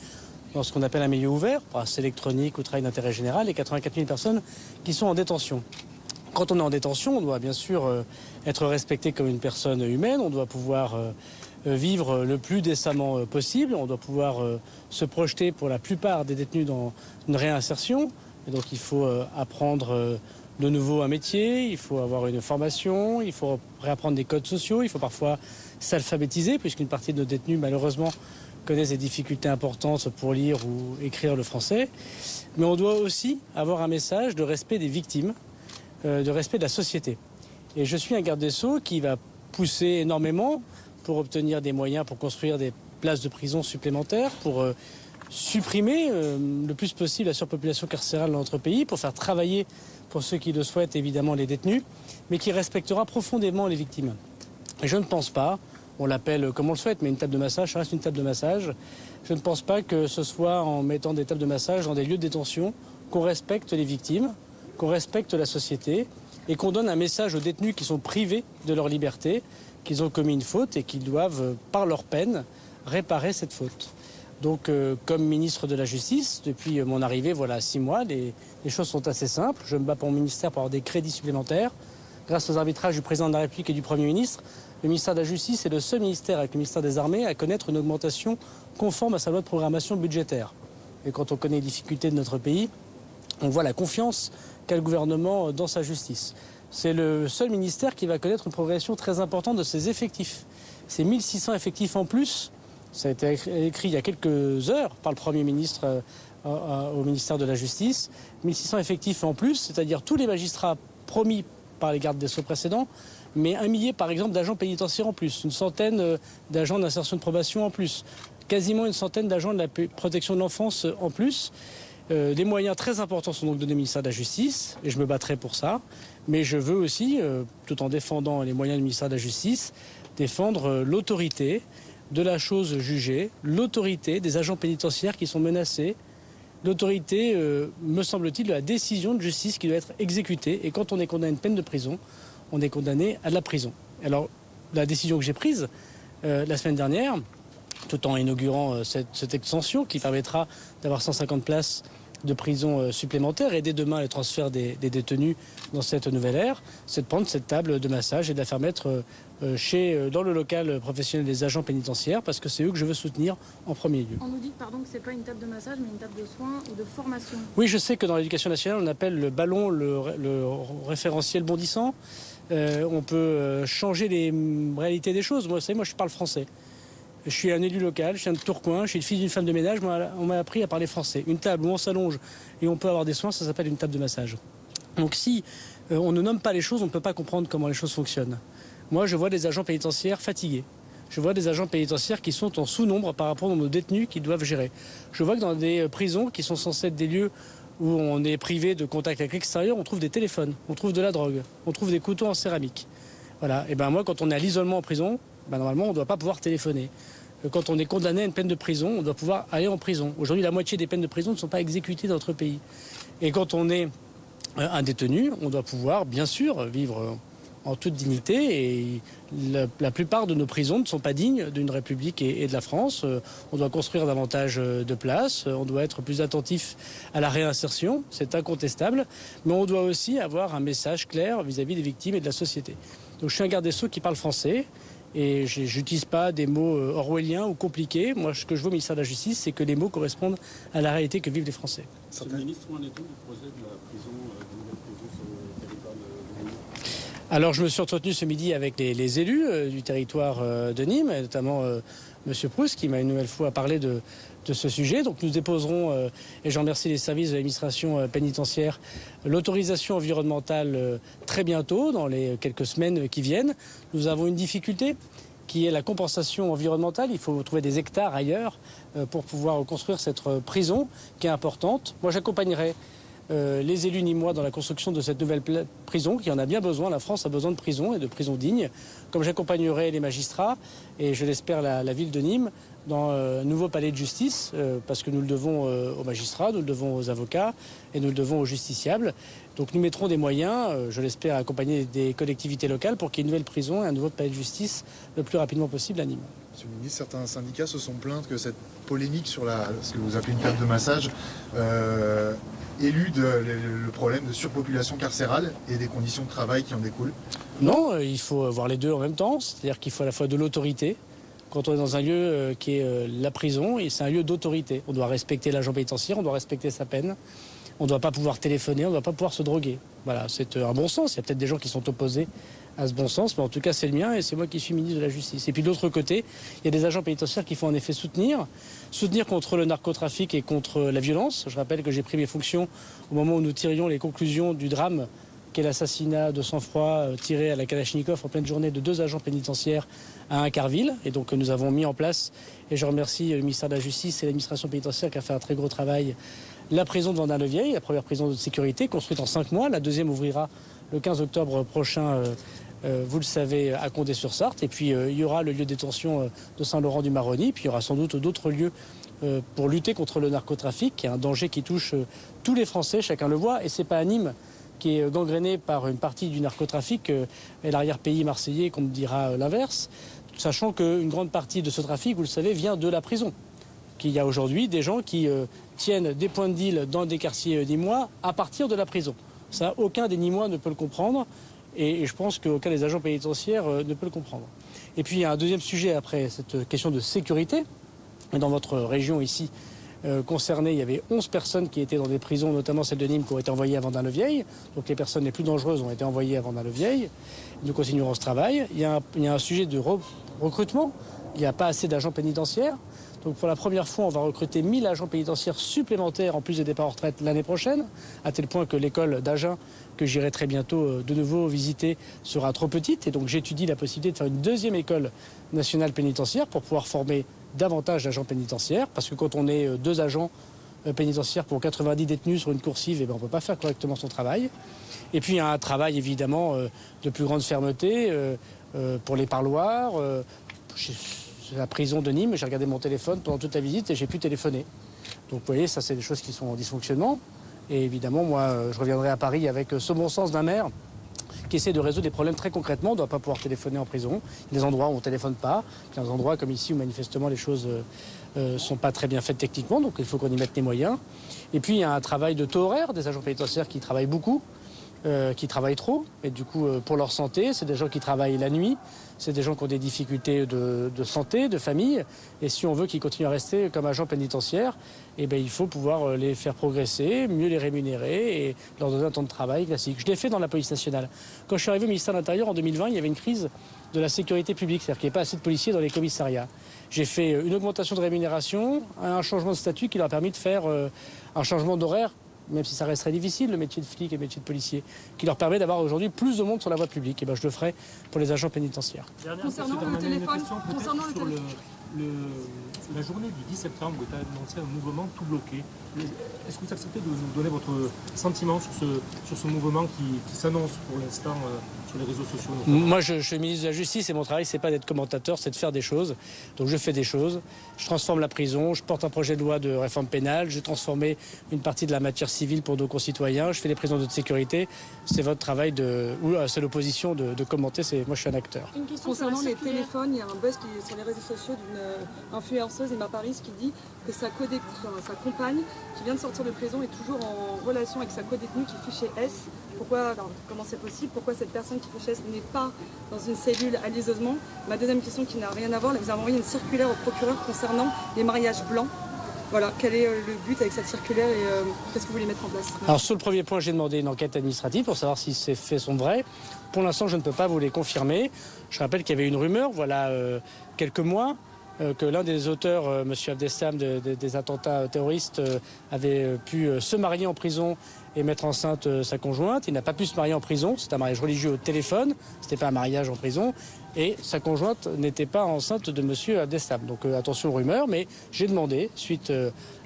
dans ce qu'on appelle un milieu ouvert, bracelet électronique ou travail d'intérêt général, et 84 000 personnes qui sont en détention. Quand on est en détention, on doit bien sûr être respecté comme une personne humaine, on doit pouvoir vivre le plus décemment possible, on doit pouvoir se projeter pour la plupart des détenus dans une réinsertion. Et donc il faut apprendre de nouveau un métier, il faut avoir une formation, il faut réapprendre des codes sociaux, il faut parfois s'alphabétiser, puisqu'une partie de nos détenus, malheureusement, connaissent des difficultés importantes pour lire ou écrire le français. Mais on doit aussi avoir un message de respect des victimes, de respect de la société. Et je suis un garde des Sceaux qui va pousser énormément pour obtenir des moyens pour construire des places de prison supplémentaires, pour supprimer le plus possible la surpopulation carcérale dans notre pays, pour faire travailler, pour ceux qui le souhaitent, évidemment, les détenus, mais qui respectera profondément les victimes. Et je ne pense pas, on l'appelle comme on le souhaite, mais une table de massage, ça reste une table de massage. Je ne pense pas que ce soit en mettant des tables de massage dans des lieux de détention qu'on respecte les victimes, qu'on respecte la société et qu'on donne un message aux détenus qui sont privés de leur liberté, qu'ils ont commis une faute et qu'ils doivent, par leur peine, réparer cette faute. Donc, comme ministre de la Justice, depuis mon arrivée, voilà 6 mois, les choses sont assez simples. Je me bats pour mon ministère pour avoir des crédits supplémentaires. Grâce aux arbitrages du président de la République et du Premier ministre, le ministère de la Justice est le seul ministère avec le ministère des Armées à connaître une augmentation conforme à sa loi de programmation budgétaire. Et quand on connaît les difficultés de notre pays, on voit la confiance qu'a le gouvernement dans sa justice. C'est le seul ministère qui va connaître une progression très importante de ses effectifs. C'est 1600 effectifs en plus. Ça a été écrit il y a quelques heures par le Premier ministre au ministère de la Justice. 1600 effectifs en plus, c'est-à-dire tous les magistrats promis par les gardes des Sceaux précédents, mais 1 millier, par exemple, d'agents pénitentiaires en plus, une centaine d'agents d'insertion de probation en plus, quasiment une centaine d'agents de la protection de l'enfance en plus. Des moyens très importants sont donc donnés au ministère de la Justice, et je me battrai pour ça. Mais je veux aussi, tout en défendant les moyens du ministère de la Justice, défendre l'autorité de la chose jugée, l'autorité des agents pénitentiaires qui sont menacés, l'autorité, me semble-t-il, de la décision de justice qui doit être exécutée. Et quand on est condamné à une peine de prison, on est condamné à de la prison. Alors, la décision que j'ai prise la semaine dernière, tout en inaugurant cette extension qui permettra d'avoir 150 places de prison supplémentaires et dès demain le transfert des détenus dans cette nouvelle ère, c'est de prendre cette table de massage et de la faire mettre dans le local professionnel des agents pénitentiaires parce que c'est eux que je veux soutenir en premier lieu. On nous dit pardon, que ce n'est pas une table de massage mais une table de soins ou de formation. Oui, je sais que dans l'éducation nationale on appelle le ballon le référentiel bondissant. On peut changer les réalités des choses. Moi, vous savez, moi je parle français. Je suis un élu local, je suis un de Tourcoing, je suis le fils d'une femme de ménage, on m'a appris à parler français. Une table où on s'allonge et on peut avoir des soins, ça s'appelle une table de massage. Donc si on ne nomme pas les choses, on ne peut pas comprendre comment les choses fonctionnent. Moi, je vois des agents pénitentiaires fatigués. Je vois des agents pénitentiaires qui sont en sous-nombre par rapport aux détenus qu'ils doivent gérer. Je vois que dans des prisons qui sont censées être des lieux où on est privé de contact avec l'extérieur, on trouve des téléphones, on trouve de la drogue, on trouve des couteaux en céramique. Voilà. Et ben moi, quand on est à l'isolement en prison, normalement, on ne doit pas pouvoir téléphoner. Quand on est condamné à une peine de prison, on doit pouvoir aller en prison. Aujourd'hui, la moitié des peines de prison ne sont pas exécutées dans notre pays. Et quand on est un détenu, on doit pouvoir, bien sûr, vivre en toute dignité. Et la plupart de nos prisons ne sont pas dignes d'une République et de la France. On doit construire davantage de places, on doit être plus attentif à la réinsertion, c'est incontestable. Mais on doit aussi avoir un message clair vis-à-vis des victimes et de la société. Donc je suis un garde des Sceaux qui parle français. Et je n'utilise pas des mots orwelliens ou compliqués. Moi, ce que je veux au ministère de la Justice, c'est que les mots correspondent à la réalité que vivent les Français. Monsieur le ministre, où en est-on du projet de la prison, de nouvelle prison sur le territoire de Nîmes ? Alors, je me suis entretenu ce midi avec les élus du territoire de Nîmes, et notamment M. Proust, qui m'a une nouvelle fois parlé de ce sujet. Donc nous déposerons, et je remercie les services de l'administration pénitentiaire, l'autorisation environnementale très bientôt, dans les quelques semaines qui viennent. Nous avons une difficulté qui est la compensation environnementale. Il faut trouver des hectares ailleurs pour pouvoir construire cette prison qui est importante. Moi, j'accompagnerai les élus nîmois dans la construction de cette nouvelle prison qui en a bien besoin. La France a besoin de prisons et de prisons dignes, comme j'accompagnerai les magistrats et je l'espère la ville de Nîmes dans un nouveau palais de justice parce que nous le devons aux magistrats, nous le devons aux avocats et nous le devons aux justiciables. Donc nous mettrons des moyens, je l'espère, accompagner des collectivités locales pour qu'il y ait une nouvelle prison et un nouveau palais de justice le plus rapidement possible à Nîmes. Monsieur le ministre, certains syndicats se sont plaints que cette polémique sur ce que vous appelez une table de massage élude le problème de surpopulation carcérale et des conditions de travail qui en découlent. Non, il faut voir les deux en même temps, c'est-à-dire qu'il faut à la fois de l'autorité. Quand on est dans un lieu qui est la prison, c'est un lieu d'autorité. On doit respecter l'agent pénitentiaire, on doit respecter sa peine. On ne doit pas pouvoir téléphoner, on ne doit pas pouvoir se droguer. Voilà, c'est un bon sens. Il y a peut-être des gens qui sont opposés à ce bon sens, mais en tout cas c'est le mien et c'est moi qui suis ministre de la Justice. Et puis de l'autre côté, il y a des agents pénitentiaires qu'il faut en effet soutenir contre le narcotrafic et contre la violence. Je rappelle que j'ai pris mes fonctions au moment où nous tirions les conclusions du drame qu'est l'assassinat de sang-froid tiré à la Kalachnikov en pleine journée de 2 agents pénitentiaires à Incarville. Et donc nous avons mis en place, et je remercie le ministère de la Justice et l'administration pénitentiaire qui a fait un très gros travail, la prison de Vendin-le-Vieil, la première prison de sécurité construite en 5 mois. La deuxième ouvrira le 15 octobre prochain, vous le savez, à Condé-sur-Sarthe. Et puis il y aura le lieu de détention de Saint-Laurent-du-Maroni. Puis il y aura sans doute d'autres lieux pour lutter contre le narcotrafic, qui est un danger qui touche tous les Français, chacun le voit. Et c'est pas à Nîmes qui est gangréné par une partie du narcotrafic et l'arrière-pays marseillais qu'on me dira l'inverse, sachant qu'une grande partie de ce trafic, vous le savez, vient de la prison. Qu'il y a aujourd'hui des gens qui tiennent des points de deal dans des quartiers nîmois à partir de la prison. Ça, aucun des Nîmois ne peut le comprendre et je pense qu'aucun des agents pénitentiaires ne peut le comprendre. Et puis il y a un deuxième sujet après cette question de sécurité. Dans votre région ici concernée, il y avait 11 personnes qui étaient dans des prisons, notamment celle de Nîmes, qui ont été envoyées à Vendin-le-Vieil. Donc les personnes les plus dangereuses ont été envoyées à Vendin-le-Vieil. Nous continuerons ce travail. Il y a un sujet de recrutement. Il n'y a pas assez d'agents pénitentiaires. Donc pour la première fois, on va recruter 1000 agents pénitentiaires supplémentaires en plus des départs en retraite l'année prochaine, à tel point que l'école d'Agen, que j'irai très bientôt de nouveau visiter, sera trop petite. Et donc j'étudie la possibilité de faire une deuxième école nationale pénitentiaire pour pouvoir former davantage d'agents pénitentiaires, parce que quand on est 2 agents pénitentiaires pour 90 détenus sur une coursive, on ne peut pas faire correctement son travail. Et puis il y a un travail évidemment de plus grande fermeté pour les parloirs. C'est la prison de Nîmes, j'ai regardé mon téléphone pendant toute la visite et j'ai pu téléphoner. Donc vous voyez, ça c'est des choses qui sont en dysfonctionnement. Et évidemment, moi, je reviendrai à Paris avec ce bon sens d'un maire qui essaie de résoudre des problèmes très concrètement. On ne doit pas pouvoir téléphoner en prison. Il y a des endroits où on ne téléphone pas. Il y a des endroits comme ici où manifestement les choses ne sont pas très bien faites techniquement. Donc il faut qu'on y mette les moyens. Et puis il y a un travail de taux horaire des agents pénitentiaires qui travaillent beaucoup, qui travaillent trop. Et du coup, pour leur santé, c'est des gens qui travaillent la nuit. C'est des gens qui ont des difficultés de santé, de famille. Et si on veut qu'ils continuent à rester comme agents pénitentiaires, il faut pouvoir les faire progresser, mieux les rémunérer et leur donner un temps de travail classique. Je l'ai fait dans la police nationale. Quand je suis arrivé au ministère de l'Intérieur en 2020, il y avait une crise de la sécurité publique, c'est-à-dire qu'il n'y avait pas assez de policiers dans les commissariats. J'ai fait une augmentation de rémunération, un changement de statut qui leur a permis de faire un changement d'horaire, même si ça reste très difficile, le métier de flic et le métier de policier, qui leur permet d'avoir aujourd'hui plus de monde sur la voie publique. Et je le ferai pour les agents pénitentiaires. Concernant le téléphone, la journée du 10 septembre, vous avez annoncé un mouvement tout bloqué. Est-ce que vous acceptez de nous donner votre sentiment sur ce mouvement qui s'annonce pour l'instant sur les réseaux sociaux notamment? Moi, je suis ministre de la Justice et mon travail, c'est pas d'être commentateur, c'est de faire des choses. Donc je fais des choses. Je transforme la prison, je porte un projet de loi de réforme pénale, j'ai transformé une partie de la matière civile pour nos concitoyens, je fais des prisons de sécurité. C'est votre travail c'est l'opposition de commenter, moi je suis un acteur. Une question concernant les téléphones, il y a un buzz sur les réseaux sociaux d'une influenceuse, Emma Paris, qui dit que sa compagne, qui vient de sortir de prison, est toujours en relation avec sa codétenue qui est fichée S. Comment c'est possible? Pourquoi cette personne qui est fichée S n'est pas dans une cellule à l'isolement? Ma deuxième question qui n'a rien à voir, vous avez envoyé une circulaire au procureur concernant les mariages blancs. Voilà, quel est le but avec cette circulaire et qu'est-ce que vous voulez mettre en place? Alors sur le premier point, j'ai demandé une enquête administrative pour savoir si ces faits sont vrais. Pour l'instant, je ne peux pas vous les confirmer. Je rappelle qu'il y avait une rumeur, voilà quelques mois, que l'un des auteurs, M. Abdeslam, des attentats terroristes, avait pu se marier en prison et mettre enceinte sa conjointe. Il n'a pas pu se marier en prison, c'est un mariage religieux au téléphone, ce n'était pas un mariage en prison. Et sa conjointe n'était pas enceinte de M. Abdeslam. Donc attention aux rumeurs, mais j'ai demandé, suite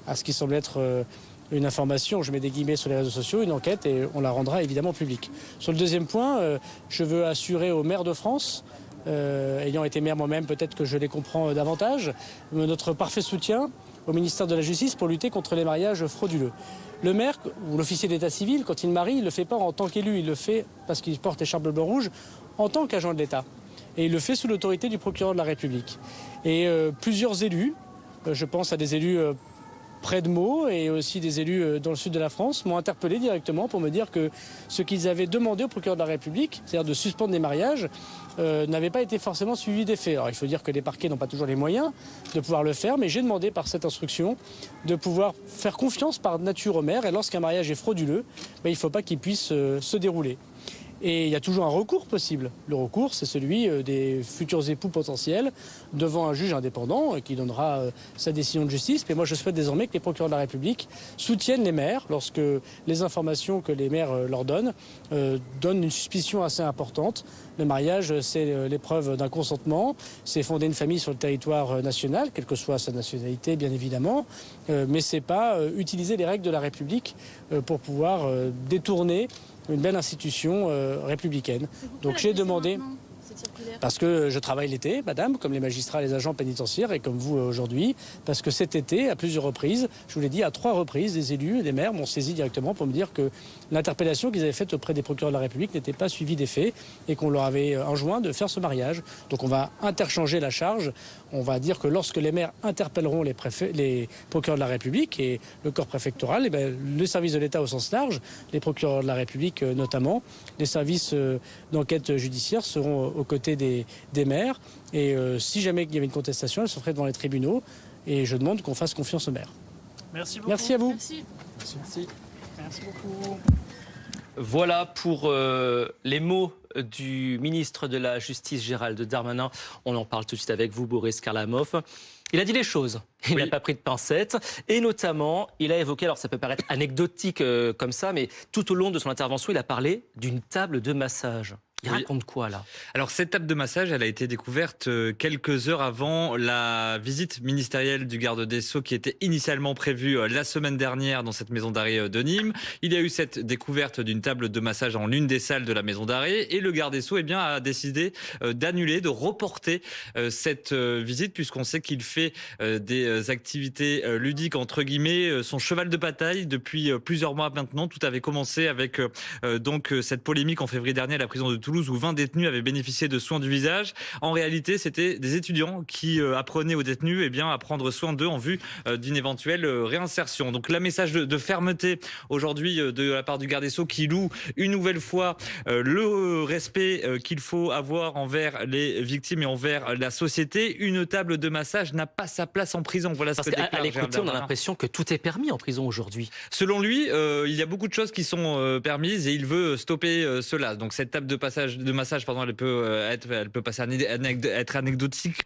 à ce qui semble être une information, je mets des guillemets sur les réseaux sociaux, une enquête et on la rendra évidemment publique. Sur le deuxième point, je veux assurer aux maires de France, ayant été maire moi-même, peut-être que je les comprends davantage, notre parfait soutien au ministère de la Justice pour lutter contre les mariages frauduleux. Le maire ou l'officier d'état civil, quand il marie, il ne le fait pas en tant qu'élu, il le fait parce qu'il porte écharpe bleu-blanc-rouge en tant qu'agent de l'État. Et il le fait sous l'autorité du procureur de la République. Et plusieurs élus, je pense à des élus près de Meaux et aussi des élus dans le sud de la France, m'ont interpellé directement pour me dire que ce qu'ils avaient demandé au procureur de la République, c'est-à-dire de suspendre les mariages, n'avait pas été forcément suivi des faits. Alors il faut dire que les parquets n'ont pas toujours les moyens de pouvoir le faire, mais j'ai demandé par cette instruction de pouvoir faire confiance par nature au maire et lorsqu'un mariage est frauduleux, il ne faut pas qu'il puisse se dérouler. Et il y a toujours un recours possible. Le recours, c'est celui des futurs époux potentiels devant un juge indépendant qui donnera sa décision de justice. Mais moi, je souhaite désormais que les procureurs de la République soutiennent les maires lorsque les informations que les maires leur donnent donnent une suspicion assez importante. Le mariage, c'est l'épreuve d'un consentement. C'est fonder une famille sur le territoire national, quelle que soit sa nationalité, bien évidemment. Mais c'est pas utiliser les règles de la République pour pouvoir détourner une belle institution républicaine. Donc j'ai demandé, parce que je travaille l'été, madame, comme les magistrats et les agents pénitentiaires, et comme vous aujourd'hui, parce que cet été, à plusieurs reprises, je vous l'ai dit, à 3 reprises, des élus et des maires m'ont saisi directement pour me dire que l'interpellation qu'ils avaient faite auprès des procureurs de la République n'était pas suivie des faits et qu'on leur avait enjoint de faire ce mariage. Donc on va interchanger la charge. On va dire que lorsque les maires interpelleront les procureurs de la République et le corps préfectoral, le service de l'État au sens large, les procureurs de la République notamment, les services d'enquête judiciaire seront aux côtés des maires. Et si jamais il y avait une contestation, elle se ferait devant les tribunaux. Et je demande qu'on fasse confiance aux maires. Merci beaucoup. Merci à vous. Merci. Merci beaucoup. Voilà pour les mots du ministre de la Justice, Gérald Darmanin. On en parle tout de suite avec vous, Boris Karlamov. Il a dit les choses, il n'a pas pris de pincettes. Et notamment, il a évoqué, alors ça peut paraître anecdotique comme ça, mais tout au long de son intervention, il a parlé d'une table de massage. Il raconte quoi là? Alors cette table de massage, elle a été découverte quelques heures avant la visite ministérielle du garde des Sceaux qui était initialement prévue la semaine dernière dans cette maison d'arrêt de Nîmes. Il y a eu cette découverte d'une table de massage en l'une des salles de la maison d'arrêt et le garde des Sceaux a décidé d'annuler, de reporter cette visite puisqu'on sait qu'il fait des activités ludiques entre guillemets, son cheval de bataille depuis plusieurs mois maintenant. Tout avait commencé avec donc cette polémique en février dernier à la prison de Toulouse où 20 détenus avaient bénéficié de soins du visage. En réalité, c'était des étudiants qui apprenaient aux détenus à prendre soin d'eux en vue d'une éventuelle réinsertion. Donc, le message de fermeté aujourd'hui de la part du garde des Sceaux qui loue une nouvelle fois le respect qu'il faut avoir envers les victimes et envers la société. Une table de massage n'a pas sa place en prison. Voilà ce que déclare l'écouter, Gérald Darmanin. on a l'impression que tout est permis en prison aujourd'hui. Selon lui, il y a beaucoup de choses qui sont permises et il veut stopper cela. Donc cette table de massage, elle peut passer être anecdotique,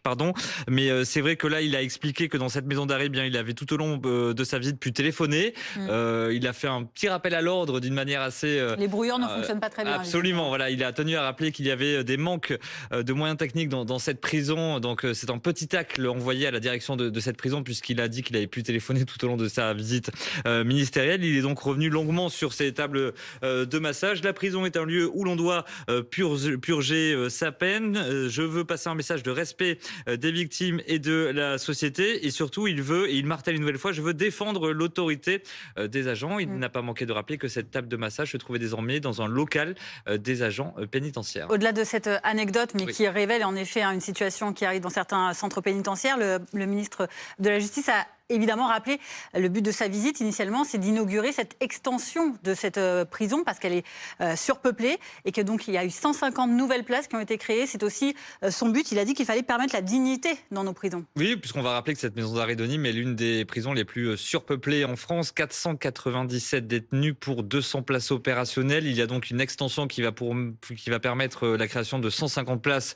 mais c'est vrai que là, il a expliqué que dans cette maison d'arrêt, il avait tout au long de sa visite pu téléphoner. Il a fait un petit rappel à l'ordre d'une manière assez. Les brouilleurs ne fonctionnent pas très bien. Absolument, voilà, il a tenu à rappeler qu'il y avait des manques de moyens techniques dans cette prison. Donc c'est un petit tacle envoyé à la direction de cette prison puisqu'il a dit qu'il avait pu téléphoner tout au long de sa visite ministérielle. Il est donc revenu longuement sur ces tables de massage. La prison est un lieu où l'on doit purger sa peine. Je veux passer un message de respect des victimes et de la société. Et surtout, il martèle une nouvelle fois, je veux défendre l'autorité des agents. Il n'a pas manqué de rappeler que cette table de massage se trouvait désormais dans un local des agents pénitentiaires. Au-delà de cette anecdote, mais qui révèle en effet une situation qui arrive dans certains centres pénitentiaires, le ministre de la Justice a évidemment rappelé le but de sa visite initialement, c'est d'inaugurer cette extension de cette prison parce qu'elle est surpeuplée et que donc il y a eu 150 nouvelles places qui ont été créées. C'est aussi son but. Il a dit qu'il fallait permettre la dignité dans nos prisons. Oui, puisqu'on va rappeler que cette maison d'arrêt de Nîmes est l'une des prisons les plus surpeuplées en France. 497 détenus pour 200 places opérationnelles. Il y a donc une extension qui va permettre la création de 150 places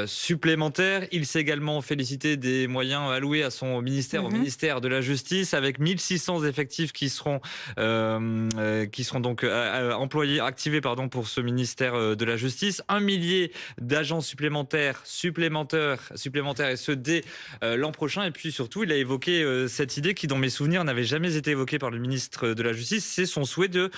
supplémentaires. Il s'est également félicité des moyens alloués à son ministère, au ministère de la Justice, avec 1600 effectifs qui seront donc activés pour ce ministère de la Justice. 1 millier d'agents supplémentaires et ce dès l'an prochain. Et puis surtout, il a évoqué cette idée qui, dans mes souvenirs, n'avait jamais été évoquée par le ministre de la Justice. C'est son souhait de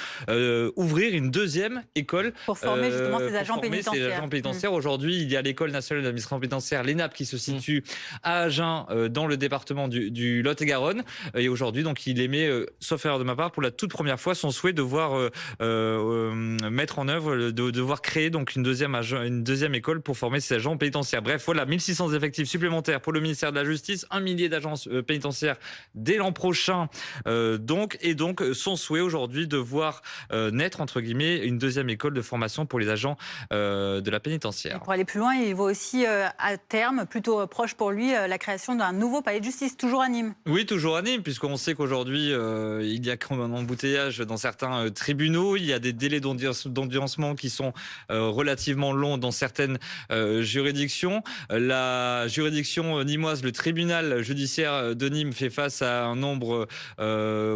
ouvrir une deuxième école pour former justement ces agents pénitentiaires. Aujourd'hui, il y a l'école nationale d'administration pénitentiaire, l'ENAP, qui se situe à Agen, dans le département du Lot-et-Garonne. Et aujourd'hui, donc, il émet, sauf erreur de ma part, pour la toute première fois, son souhait de voir mettre en œuvre, de voir créer donc une deuxième école pour former ces agents pénitentiaires. Bref, voilà, 1600 effectifs supplémentaires pour le ministère de la Justice, 1 millier d'agents pénitentiaires dès l'an prochain. Donc son souhait aujourd'hui de voir naître, entre guillemets, une deuxième école de formation pour les agents de la pénitentiaire. Et pour aller plus loin, il voit aussi à terme, plutôt proche pour lui, la création d'un nouveau palais de justice, toujours à Nîmes. Oui, toujours à Nîmes, puisqu'on sait qu'aujourd'hui, il y a quand même un embouteillage dans certains tribunaux. Il y a des délais d'audiencement qui sont relativement longs dans certaines juridictions. La juridiction nîmoise, le tribunal judiciaire de Nîmes, fait face à un nombre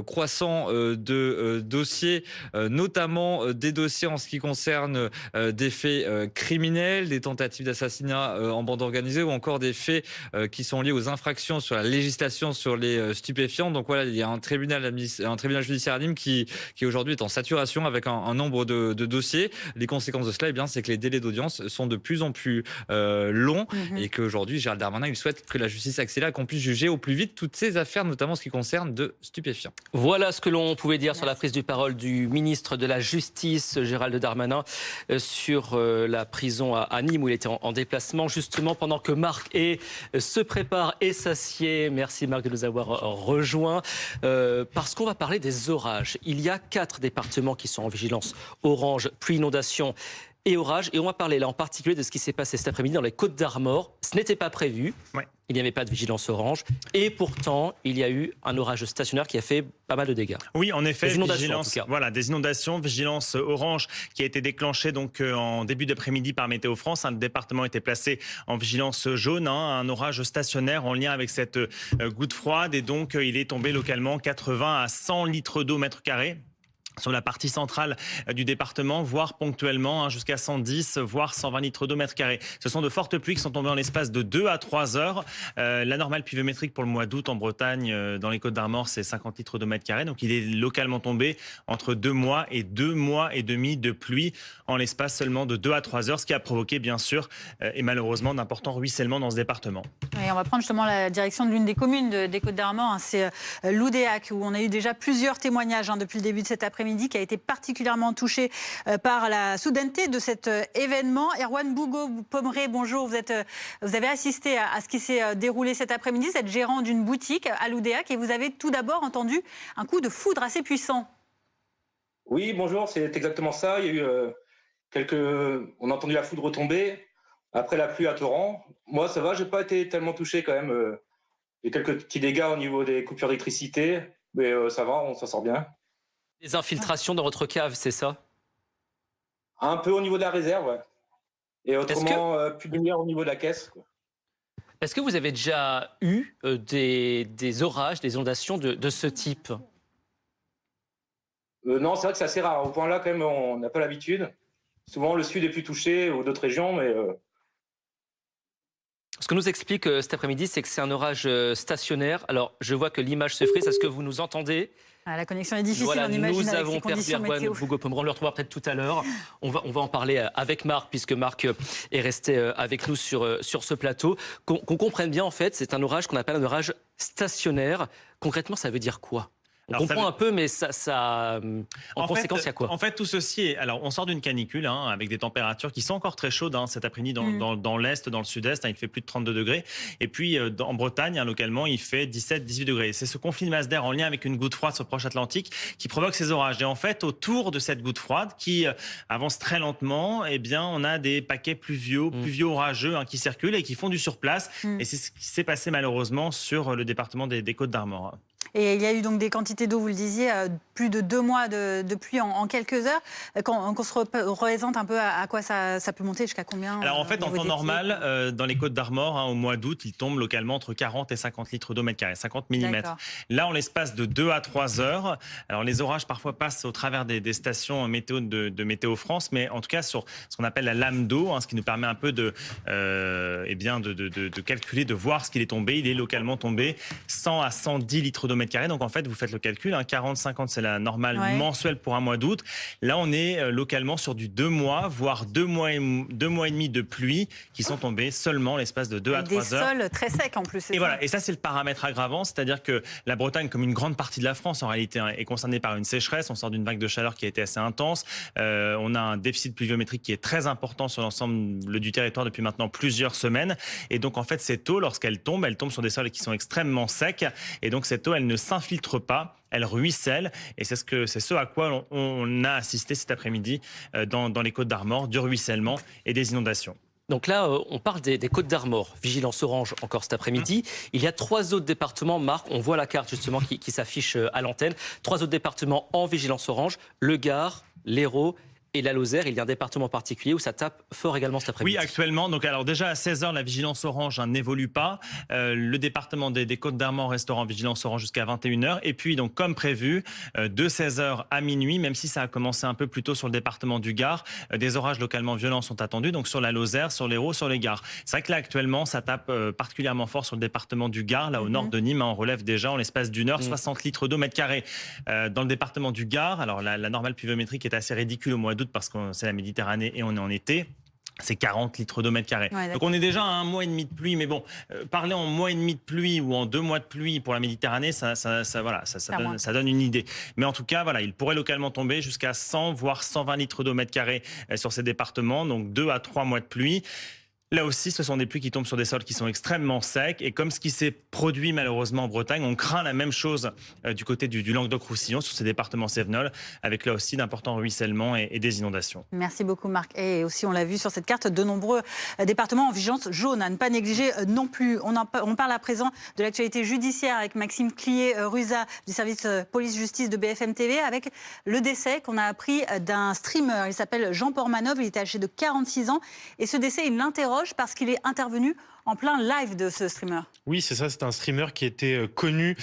croissant de dossiers, notamment des dossiers en ce qui concerne des faits criminels, des tentatives d'assassinat en bande organisée ou encore des faits qui sont liés aux infractions sur la législation sur les stupéfiants. Donc voilà, il y a un tribunal judiciaire à Nîmes qui aujourd'hui est en saturation avec un nombre de dossiers. Les conséquences de cela, c'est que les délais d'audience sont de plus en plus longs et qu'aujourd'hui, Gérald Darmanin, il souhaite que la justice accélère, qu'on puisse juger au plus vite toutes ces affaires, notamment en ce qui concerne de stupéfiants. Voilà ce que l'on pouvait dire sur la prise de parole du ministre de la Justice, Gérald Darmanin, sur la prison à Nîmes où il était en déplacement, justement pendant que Marc se prépare et s'assied. Merci Marc de nous avoir rejoints, parce qu'on va parler des orages. Il y a 4 départements qui sont en vigilance orange, pluie, inondation et orage. Et on va parler là en particulier de ce qui s'est passé cet après-midi dans les Côtes-d'Armor. Ce n'était pas prévu. Ouais. Il n'y avait pas de vigilance orange. Et pourtant, il y a eu un orage stationnaire qui a fait pas mal de dégâts. Oui, en effet, des inondations, vigilance orange qui a été déclenchée donc en début d'après-midi par Météo France. Un département était placé en vigilance jaune, un orage stationnaire en lien avec cette goutte froide. Et donc, il est tombé localement 80 à 100 litres d'eau mètre carré. sur la partie centrale du département, voire ponctuellement jusqu'à 110, voire 120 litres d'eau mètre carré. Ce sont de fortes pluies qui sont tombées en l'espace de 2 à 3 heures. La normale pluviométrique pour le mois d'août en Bretagne, dans les Côtes-d'Armor, c'est 50 litres d'eau mètre carré. Donc il est localement tombé entre 2 mois et 2 mois et demi de pluie en l'espace seulement de 2 à 3 heures, ce qui a provoqué bien sûr et malheureusement d'importants ruissellements dans ce département. Et on va prendre justement la direction de l'une des communes des Côtes-d'Armor, c'est Loudéac, où on a eu déjà plusieurs témoignages depuis le début de cet après-midi, qui a été particulièrement touché par la soudaineté de cet événement. Erwan Bougo-Pomeré, bonjour, vous avez assisté à ce qui s'est déroulé cet après-midi, vous êtes gérant d'une boutique à Loudéac et vous avez tout d'abord entendu un coup de foudre assez puissant. Oui, bonjour, c'est exactement ça. Il y a eu on a entendu la foudre tomber, après la pluie à torrent. Moi, ça va, j'ai pas été tellement touché quand même. Il y a quelques petits dégâts au niveau des coupures d'électricité, mais ça va, on s'en sort bien. Des infiltrations dans votre cave, c'est ça? Un peu au niveau de la réserve, ouais. Et autrement, plus de lumière au niveau de la caisse, quoi. Est-ce que vous avez déjà eu des orages, des inondations de ce type? Non, c'est vrai que c'est assez rare. Au point là, quand même, on n'a pas l'habitude. Souvent, le sud est plus touché, ou d'autres régions, mais... Ce que nous explique cet après-midi, c'est que c'est un orage stationnaire. Alors, je vois que l'image se frise. Est-ce que vous nous entendez? La connexion est difficile, voilà, on imagine, nous avec avons ces conditions perdu météo. Erwan Bougo-Pomeré. On le retrouvera peut-être tout à l'heure. On va en parler avec Marc, puisque Marc est resté avec nous sur ce plateau. Qu'on comprenne bien, en fait, c'est un orage qu'on appelle un orage stationnaire. Concrètement, ça veut dire quoi? On comprend un peu, mais en conséquence, il y a quoi? En fait, tout ceci est... Alors, on sort d'une canicule avec des températures qui sont encore très chaudes cet après-midi dans l'Est, dans le Sud-Est. Il fait plus de 32 degrés. Et puis, en Bretagne, localement, il fait 17-18 degrés. C'est ce conflit de masse d'air en lien avec une goutte froide sur le proche Atlantique qui provoque ces orages. Et en fait, autour de cette goutte froide qui avance très lentement, eh bien, on a des paquets pluvieux orageux qui circulent et qui font du surplace. Et c'est ce qui s'est passé malheureusement sur le département des Côtes-d'Armor. Et il y a eu donc des quantités d'eau, vous le disiez, plus de 2 mois de pluie en quelques heures. Qu'on se représente un peu à quoi ça peut monter, jusqu'à combien? Alors en fait, en temps normal, dans les Côtes-d'Armor, au mois d'août, il tombe localement entre 40 et 50 litres d'eau mètre carré, 50 mm. Là, en l'espace de 2 à 3 heures, alors les orages parfois passent au travers des stations météo de Météo France, mais en tout cas sur ce qu'on appelle la lame d'eau, ce qui nous permet un peu de calculer, de voir ce qu'il est tombé. Il est localement tombé 100 à 110 litres d'eau mètre carré. Donc en fait, vous faites le calcul, 40-50, c'est la normale mensuelle pour un mois d'août. Là, on est localement sur du 2 mois, voire 2 mois et demi de pluie qui sont tombés seulement l'espace de 2 à 3 heures. Des sols très secs en plus. Et voilà, et ça c'est le paramètre aggravant, c'est-à-dire que la Bretagne, comme une grande partie de la France en réalité, est concernée par une sécheresse. On sort d'une vague de chaleur qui a été assez intense. On a un déficit pluviométrique qui est très important sur l'ensemble du territoire depuis maintenant plusieurs semaines. Et donc en fait, cette eau, lorsqu'elle tombe sur des sols qui sont extrêmement secs. Et donc cette eau, elle ne s'infiltre pas, elle ruisselle, et c'est ce à quoi on a assisté cet après-midi dans les Côtes-d'Armor, du ruissellement et des inondations. Donc là, on parle des Côtes-d'Armor, vigilance orange encore cet après-midi. Il y a 3 autres départements, Marc, on voit la carte justement qui s'affiche à l'antenne. 3 autres départements en vigilance orange, le Gard, l'Hérault et la Lozère. Il y a un département particulier où ça tape fort également cet après-midi. Oui, actuellement. Donc, alors déjà à 16h, la vigilance orange n'évolue pas. Le département des Côtes-d'Armor restera en vigilance orange jusqu'à 21h. Et puis, donc, comme prévu, de 16h à minuit, même si ça a commencé un peu plus tôt sur le département du Gard, des orages localement violents sont attendus. Donc, sur la Lozère, sur l'Hérault, sur les Gards. C'est vrai que là, actuellement, ça tape particulièrement fort sur le département du Gard. Là, au nord de Nîmes, on relève déjà en l'espace d'une heure 60 litres d'eau mètre carré. Dans le département du Gard, alors la normale pluviométrique est assez ridicule au mois d'août parce que c'est la Méditerranée et on est en été. C'est 40 litres d'eau mètre carré. Donc on est déjà à 1 mois et demi de pluie. Mais bon, parler en mois et demi de pluie ou en 2 mois de pluie pour la Méditerranée, ça donne une idée. Mais en tout cas, voilà, il pourrait localement tomber jusqu'à 100 voire 120 litres d'eau mètre carré sur ces départements. Donc 2 à 3 mois de pluie. Là aussi, ce sont des pluies qui tombent sur des sols qui sont extrêmement secs. Et comme ce qui s'est produit malheureusement en Bretagne, on craint la même chose du côté du Languedoc-Roussillon, sur ces départements cévenols, avec là aussi d'importants ruissellements et des inondations. Merci beaucoup Marc. Et aussi, on l'a vu sur cette carte, de nombreux départements en vigilance jaune, à ne pas négliger non plus. On parle à présent de l'actualité judiciaire avec Maxime Clié-Ruza du service police-justice de BFM TV, avec le décès qu'on a appris d'un streamer. Il s'appelle Jean Pormanov, il était âgé de 46 ans. Et ce décès, il l'interroge interroge parce qu'il est intervenu en plein live de ce streamer. Oui, c'est ça, c'est un streamer qui était connu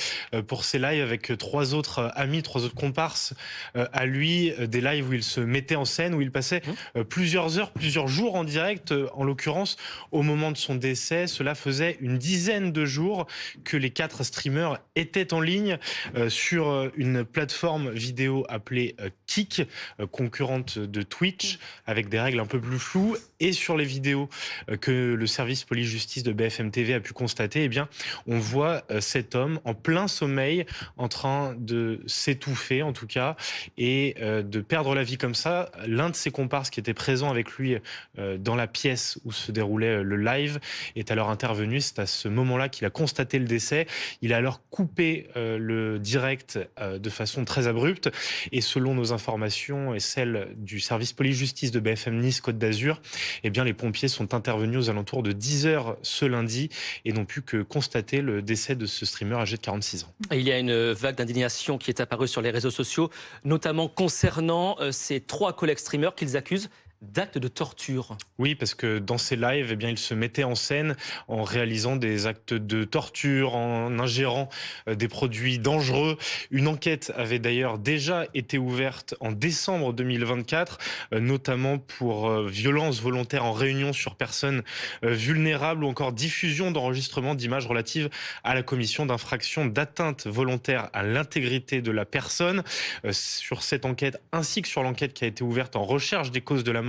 pour ses lives avec 3 autres amis, 3 autres comparses à lui, des lives où il se mettait en scène, où il passait plusieurs heures, plusieurs jours en direct. En l'occurrence, au moment de son décès, cela faisait une dizaine de jours que les 4 streamers étaient en ligne sur une plateforme vidéo appelée Kick, concurrente de Twitch, avec des règles un peu plus floues, et sur les vidéos que le service police-justice de BFM TV a pu constater, eh bien, on voit cet homme en plein sommeil, en train de s'étouffer en tout cas, et de perdre la vie comme ça. L'un de ses comparses qui était présent avec lui dans la pièce où se déroulait le live est alors intervenu. C'est à ce moment-là qu'il a constaté le décès. Il a alors coupé le direct de façon très abrupte, et selon nos informations et celles du service police-justice de BFM Nice Côte d'Azur, eh bien, les pompiers sont intervenus aux alentours de 10h ce lundi et n'ont pu que constater le décès de ce streamer âgé de 46 ans. Il y a une vague d'indignation qui est apparue sur les réseaux sociaux, notamment concernant ces 3 collègues streamers qu'ils accusent d'actes de torture. Oui, parce que dans ces lives, eh bien, il se mettait en scène en réalisant des actes de torture, en ingérant des produits dangereux. Une enquête avait d'ailleurs déjà été ouverte en décembre 2024, notamment pour violence volontaire en réunion sur personnes vulnérables ou encore diffusion d'enregistrements d'images relatives à la commission d'infractions d'atteinte volontaire à l'intégrité de la personne. Sur cette enquête, ainsi que sur l'enquête qui a été ouverte en recherche des causes de la mort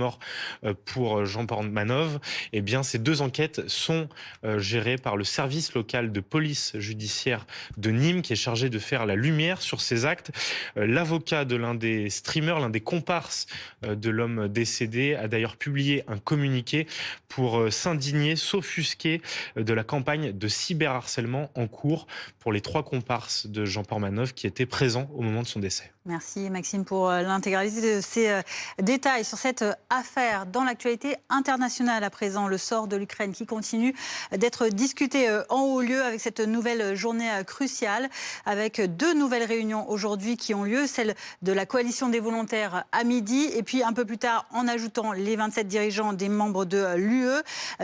pour Jean Portmanov, eh bien, ces 2 enquêtes sont gérées par le service local de police judiciaire de Nîmes, qui est chargé de faire la lumière sur ces actes. L'avocat de l'un des streamers, l'un des comparses de l'homme décédé, a d'ailleurs publié un communiqué pour s'indigner, s'offusquer de la campagne de cyberharcèlement en cours pour les 3 comparses de Jean Portmanov qui étaient présents au moment de son décès. Merci Maxime pour l'intégralité de ces détails sur cette affaire. Dans l'actualité internationale à présent, le sort de l'Ukraine qui continue d'être discuté en haut lieu avec cette nouvelle journée cruciale, avec 2 nouvelles réunions aujourd'hui qui ont lieu, celle de la coalition des volontaires à midi et puis un peu plus tard en ajoutant les 27 dirigeants des membres de l'UE,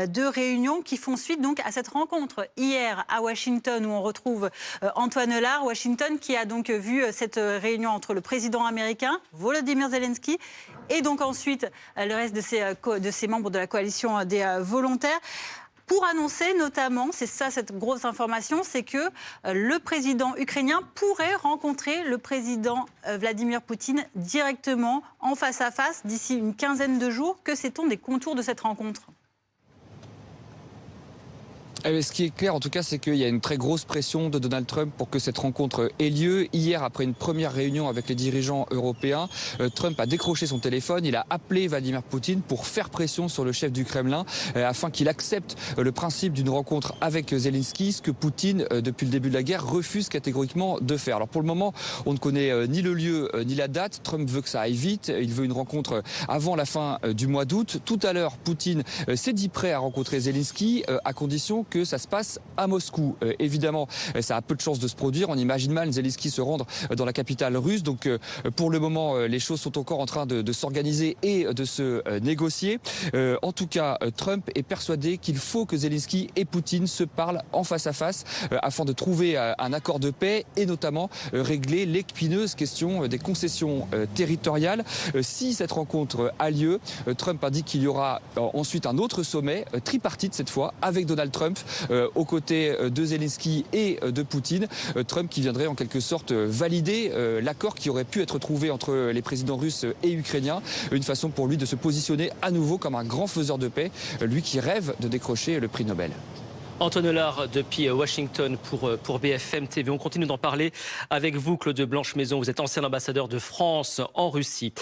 2 réunions qui font suite donc à cette rencontre hier à Washington où on retrouve Antoine Lard. Washington qui a donc vu cette réunion entre le président américain, Volodymyr Zelensky, et donc ensuite le reste de ces membres de la coalition des volontaires, pour annoncer notamment, c'est ça cette grosse information, c'est que le président ukrainien pourrait rencontrer le président Vladimir Poutine directement en face à face d'ici une quinzaine de jours. Que sait-on des contours de cette rencontre ? Ce qui est clair, en tout cas, c'est qu'il y a une très grosse pression de Donald Trump pour que cette rencontre ait lieu. Hier, après une première réunion avec les dirigeants européens, Trump a décroché son téléphone. Il a appelé Vladimir Poutine pour faire pression sur le chef du Kremlin afin qu'il accepte le principe d'une rencontre avec Zelensky, ce que Poutine, depuis le début de la guerre, refuse catégoriquement de faire. Alors pour le moment, on ne connaît ni le lieu ni la date. Trump veut que ça aille vite. Il veut une rencontre avant la fin du mois d'août. Tout à l'heure, Poutine s'est dit prêt à rencontrer Zelensky à condition que ça se passe à Moscou. Évidemment, ça a peu de chances de se produire. On imagine mal Zelensky se rendre dans la capitale russe. Donc, pour le moment, les choses sont encore en train de s'organiser et de se négocier. En tout cas, Trump est persuadé qu'il faut que Zelensky et Poutine se parlent en face à face afin de trouver un accord de paix et notamment régler l'épineuse question des concessions territoriales. Si cette rencontre a lieu, Trump indique qu'il y aura ensuite un autre sommet, tripartite cette fois, avec Donald Trump aux côtés de Zelensky et de Poutine. Trump qui viendrait en quelque sorte valider l'accord qui aurait pu être trouvé entre les présidents russes et ukrainiens. Une façon pour lui de se positionner à nouveau comme un grand faiseur de paix, lui qui rêve de décrocher le prix Nobel. Antoine Lard depuis Washington pour BFM TV. On continue d'en parler avec vous, Claude Blanche-Maison. Vous êtes ancien ambassadeur de France en Russie.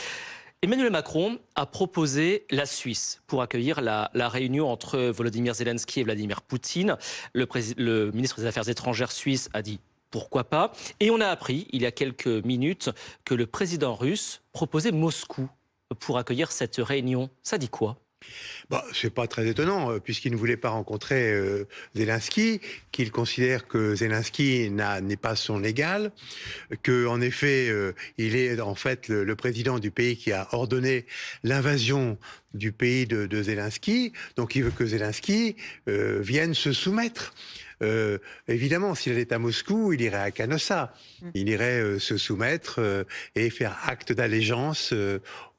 Emmanuel Macron a proposé la Suisse pour accueillir la réunion entre Volodymyr Zelensky et Vladimir Poutine. Le ministre des Affaires étrangères suisse a dit pourquoi pas. Et on a appris il y a quelques minutes que le président russe proposait Moscou pour accueillir cette réunion. Ça dit quoi ? C'est pas très étonnant, puisqu'il ne voulait pas rencontrer Zelensky, qu'il considère que Zelensky n'est pas son égal, qu'en effet, il est en fait le président du pays qui a ordonné l'invasion du pays de Zelensky, donc il veut que Zelensky vienne se soumettre. Évidemment, s'il allait à Moscou, il irait à Canossa. Il irait se soumettre et faire acte d'allégeance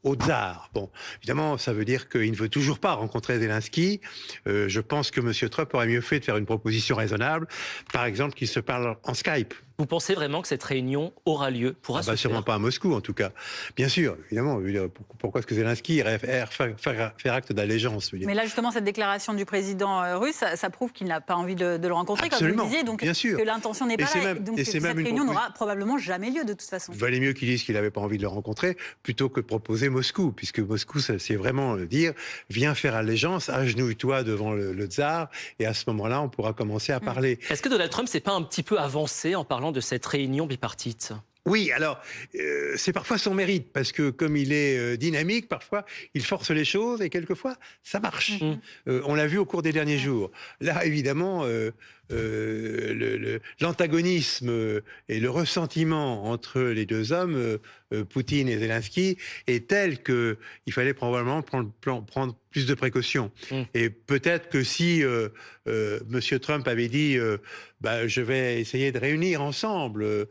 au tsar. Bon, évidemment, ça veut dire qu'il ne veut toujours pas rencontrer Zelensky. Je pense que M. Trump aurait mieux fait de faire une proposition raisonnable, par exemple qu'il se parle en Skype. Vous pensez vraiment que cette réunion aura lieu, pourra se faire? Sûrement pas à Moscou, en tout cas. Bien sûr, évidemment. Pourquoi est-ce que Zelensky irait faire acte d'allégeance? Mais là, justement, cette déclaration du président russe, ça prouve qu'il n'a pas envie de le rencontrer, Absolument, comme vous le disiez, donc bien sûr. que l'intention n'est pas là. Donc cette réunion n'aura probablement jamais lieu, de toute façon. Il valait mieux qu'il dise qu'il n'avait pas envie de le rencontrer, plutôt que de proposer Moscou, puisque Moscou, c'est vraiment dire, viens faire allégeance, agenouille-toi devant le tsar, et à ce moment-là, on pourra commencer à parler. Est-ce que Donald Trump s'est pas un petit peu avancé en parlant de cette réunion bipartite? Oui, alors, c'est parfois son mérite, parce que comme il est dynamique, parfois, il force les choses, et quelquefois, ça marche. On l'a vu au cours des derniers jours. Là, évidemment, l'antagonisme et le ressentiment entre les deux hommes, Poutine et Zelensky, est tel qu'il fallait probablement prendre plus de précautions. Et peut-être que si M. Trump avait dit je vais essayer de réunir ensemble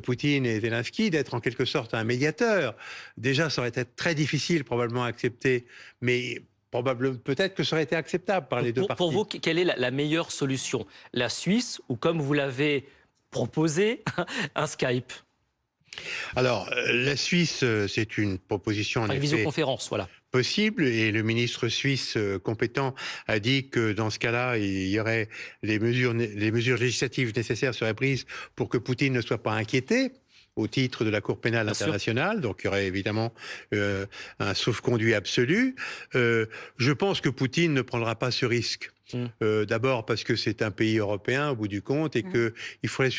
Poutine et Zelensky, d'être en quelque sorte un médiateur, déjà ça aurait été très difficile probablement à accepter, mais peut-être que ça aurait été acceptable par les deux parties. Pour vous, quelle est la meilleure solution? La Suisse ou, comme vous l'avez proposé, un Skype? Alors, la Suisse, c'est une proposition en effet, visioconférence, voilà, possible, et le ministre suisse compétent a dit que dans ce cas-là, il y aurait les mesures législatives nécessaires seraient prises pour que Poutine ne soit pas inquiété au titre de la Cour pénale internationale. Donc il y aurait évidemment un sauf-conduit absolu. Je pense que Poutine ne prendra pas ce risque. D'abord parce que c'est un pays européen au bout du compte, et qu'il faudrait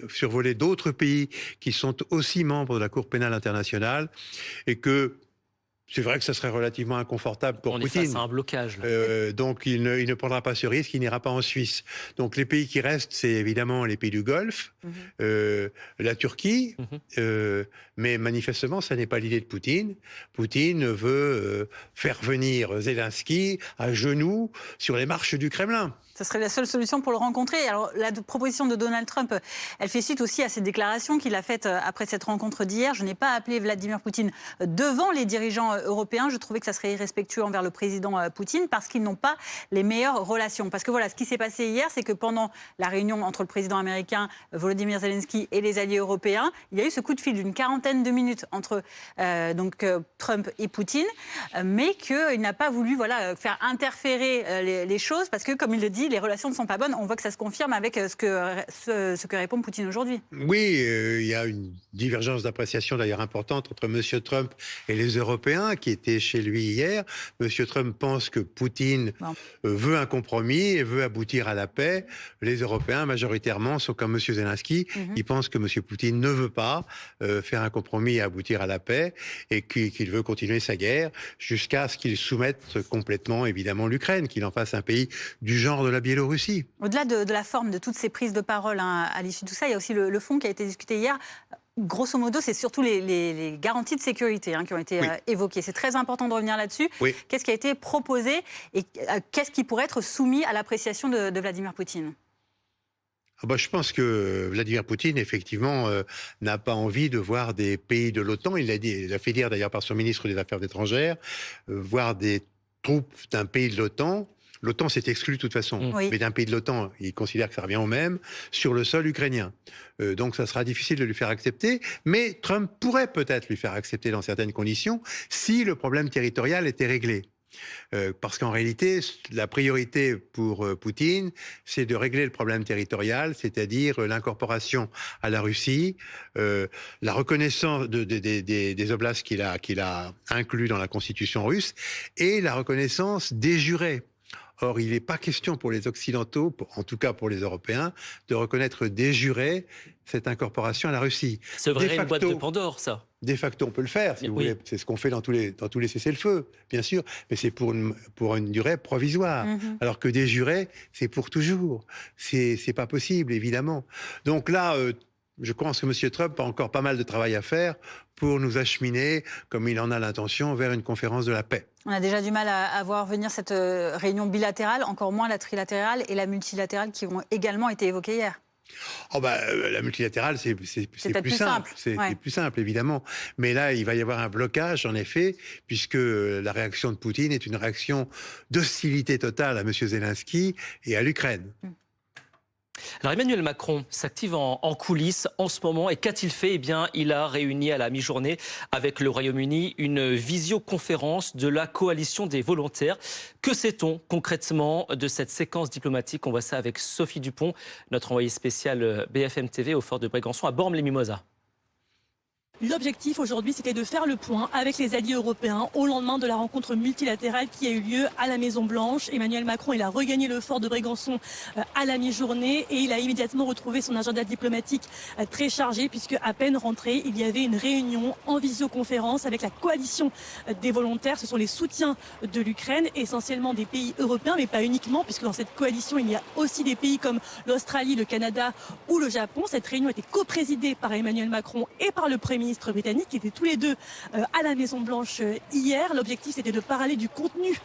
survoler d'autres pays qui sont aussi membres de la Cour pénale internationale, et que c'est vrai que ça serait relativement inconfortable pour Poutine. On est face à un blocage. Là. Donc il ne prendra pas ce risque, il n'ira pas en Suisse. Donc les pays qui restent, c'est évidemment les pays du Golfe, la Turquie, mais manifestement, ça n'est pas l'idée de Poutine. Poutine veut faire venir Zelensky à genoux sur les marches du Kremlin. Ce serait la seule solution pour le rencontrer. Alors, la proposition de Donald Trump, elle fait suite aussi à ces déclarations qu'il a faites après cette rencontre d'hier. Je n'ai pas appelé Vladimir Poutine devant les dirigeants européens. Je trouvais que ça serait irrespectueux envers le président Poutine parce qu'ils n'ont pas les meilleures relations. Parce que voilà, ce qui s'est passé hier, c'est que pendant la réunion entre le président américain Volodymyr Zelensky et les alliés européens, il y a eu ce coup de fil d'une quarantaine de minutes entre Trump et Poutine, mais qu'il n'a pas voulu faire interférer les choses parce que, comme il le dit, les relations ne sont pas bonnes. On voit que ça se confirme avec ce que répond Poutine aujourd'hui. Oui, il y a une divergence d'appréciation d'ailleurs importante entre M. Trump et les Européens qui étaient chez lui hier. M. Trump pense que Poutine veut un compromis et veut aboutir à la paix. Les Européens, majoritairement, sont comme M. Zelensky. Ils pensent que M. Poutine ne veut pas faire un compromis et aboutir à la paix, et qu'il veut continuer sa guerre jusqu'à ce qu'il soumette complètement, évidemment, l'Ukraine, qu'il en fasse un pays du genre de la Biélorussie. Au-delà de la forme de toutes ces prises de parole à l'issue de tout ça, il y a aussi le fond qui a été discuté hier. Grosso modo, c'est surtout les garanties de sécurité qui ont été évoquées. C'est très important de revenir là-dessus. Oui. Qu'est-ce qui a été proposé et qu'est-ce qui pourrait être soumis à l'appréciation de Vladimir Poutine ? Je pense que Vladimir Poutine, effectivement, n'a pas envie de voir des pays de l'OTAN, il l'a fait dire d'ailleurs par son ministre des Affaires étrangères, voir des troupes d'un pays de l'OTAN. L'OTAN s'est exclue de toute façon, mais d'un pays de l'OTAN, il considère que ça revient au même, sur le sol ukrainien. Donc ça sera difficile de lui faire accepter, mais Trump pourrait peut-être lui faire accepter dans certaines conditions si le problème territorial était réglé. Parce qu'en réalité, la priorité pour Poutine, c'est de régler le problème territorial, c'est-à-dire l'incorporation à la Russie, la reconnaissance des oblasts qu'il a inclus dans la constitution russe, et la reconnaissance des jurés. Or, il n'est pas question pour les Occidentaux, en tout cas pour les Européens, de reconnaître des jurés cette incorporation à la Russie. Ça ouvrirait une boîte de Pandore, ça. de facto, on peut le faire, si vous voulez. C'est ce qu'on fait dans tous les cessez-le-feu, bien sûr, mais c'est pour une durée provisoire. Alors que des jurés, c'est pour toujours. C'est pas possible, évidemment. Donc là, je pense que M. Trump a encore pas mal de travail à faire pour nous acheminer, comme il en a l'intention, vers une conférence de la paix. On a déjà du mal à voir venir cette réunion bilatérale, encore moins la trilatérale et la multilatérale qui ont également été évoquées hier. La multilatérale, c'est plus simple. C'est plus simple, évidemment. Mais là, il va y avoir un blocage, en effet, puisque la réaction de Poutine est une réaction d'hostilité totale à M. Zelensky et à l'Ukraine. Alors Emmanuel Macron s'active en coulisses en ce moment et qu'a-t-il fait ? Eh bien, il a réuni à la mi-journée avec le Royaume-Uni une visioconférence de la coalition des volontaires. Que sait-on concrètement de cette séquence diplomatique ? On voit ça avec Sophie Dupont, notre envoyée spéciale BFM TV au fort de Brégançon à Bormes-les-Mimosas. L'objectif aujourd'hui, c'était de faire le point avec les alliés européens au lendemain de la rencontre multilatérale qui a eu lieu à la Maison-Blanche. Emmanuel Macron, il a regagné le fort de Brégançon à la mi-journée et il a immédiatement retrouvé son agenda diplomatique très chargé puisque à peine rentré, il y avait une réunion en visioconférence avec la coalition des volontaires. Ce sont les soutiens de l'Ukraine, essentiellement des pays européens, mais pas uniquement, puisque dans cette coalition, il y a aussi des pays comme l'Australie, le Canada ou le Japon. Cette réunion a été coprésidée par Emmanuel Macron et par le Premier ministre britannique qui étaient tous les deux à la Maison-Blanche hier. L'objectif, c'était de parler du contenu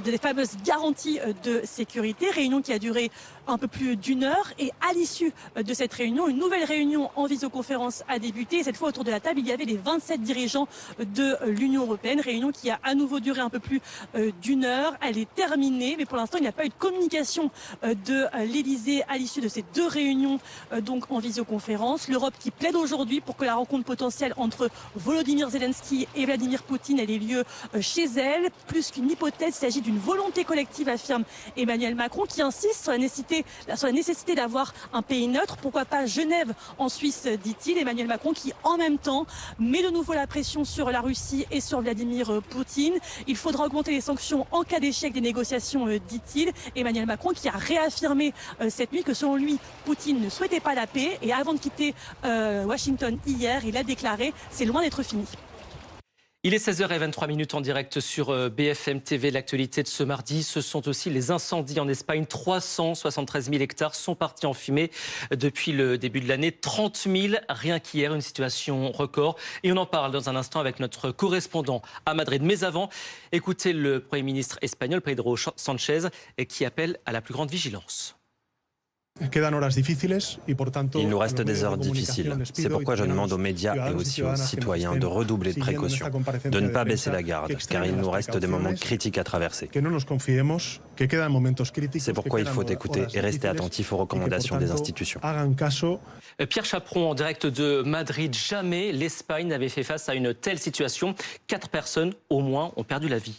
des fameuses garanties de sécurité. Réunion qui a duré un peu plus d'1 heure. Et à l'issue de cette réunion, une nouvelle réunion en visioconférence a débuté. Et cette fois, autour de la table, il y avait les 27 dirigeants de l'Union européenne. Réunion qui a à nouveau duré un peu plus d'1 heure. Elle est terminée, mais pour l'instant, il n'y a pas eu de communication de l'Elysée à l'issue de ces deux réunions donc en visioconférence. L'Europe qui plaide aujourd'hui pour que la rencontre potentielle entre Volodymyr Zelensky et Vladimir Poutine ait lieu chez elle. Plus qu'une hypothèse, il s'agit d'une volonté collective, affirme Emmanuel Macron, qui insiste sur la nécessité d'avoir un pays neutre. Pourquoi pas Genève en Suisse, dit-il. Emmanuel Macron qui, en même temps, met de nouveau la pression sur la Russie et sur Vladimir Poutine. Il faudra augmenter les sanctions en cas d'échec des négociations, dit-il. Emmanuel Macron qui a réaffirmé cette nuit que, selon lui, Poutine ne souhaitait pas la paix. Et avant de quitter Washington hier, il a déclaré « C'est loin d'être fini ». Il est 16h23 en direct sur BFM TV. L'actualité de ce mardi, ce sont aussi les incendies en Espagne. 373 000 hectares sont partis en fumée depuis le début de l'année. 30 000 rien qu'hier, une situation record. Et on en parle dans un instant avec notre correspondant à Madrid. Mais avant, écoutez le Premier ministre espagnol, Pedro Sánchez, qui appelle à la plus grande vigilance. Il nous reste des heures difficiles. C'est pourquoi je demande aux médias et aussi aux citoyens de redoubler de précautions, de ne pas baisser la garde, car il nous reste des moments critiques à traverser. C'est pourquoi il faut écouter et rester attentif aux recommandations des institutions. Pierre Chaperon, en direct de Madrid. Jamais l'Espagne n'avait fait face à une telle situation. 4 personnes, au moins, ont perdu la vie.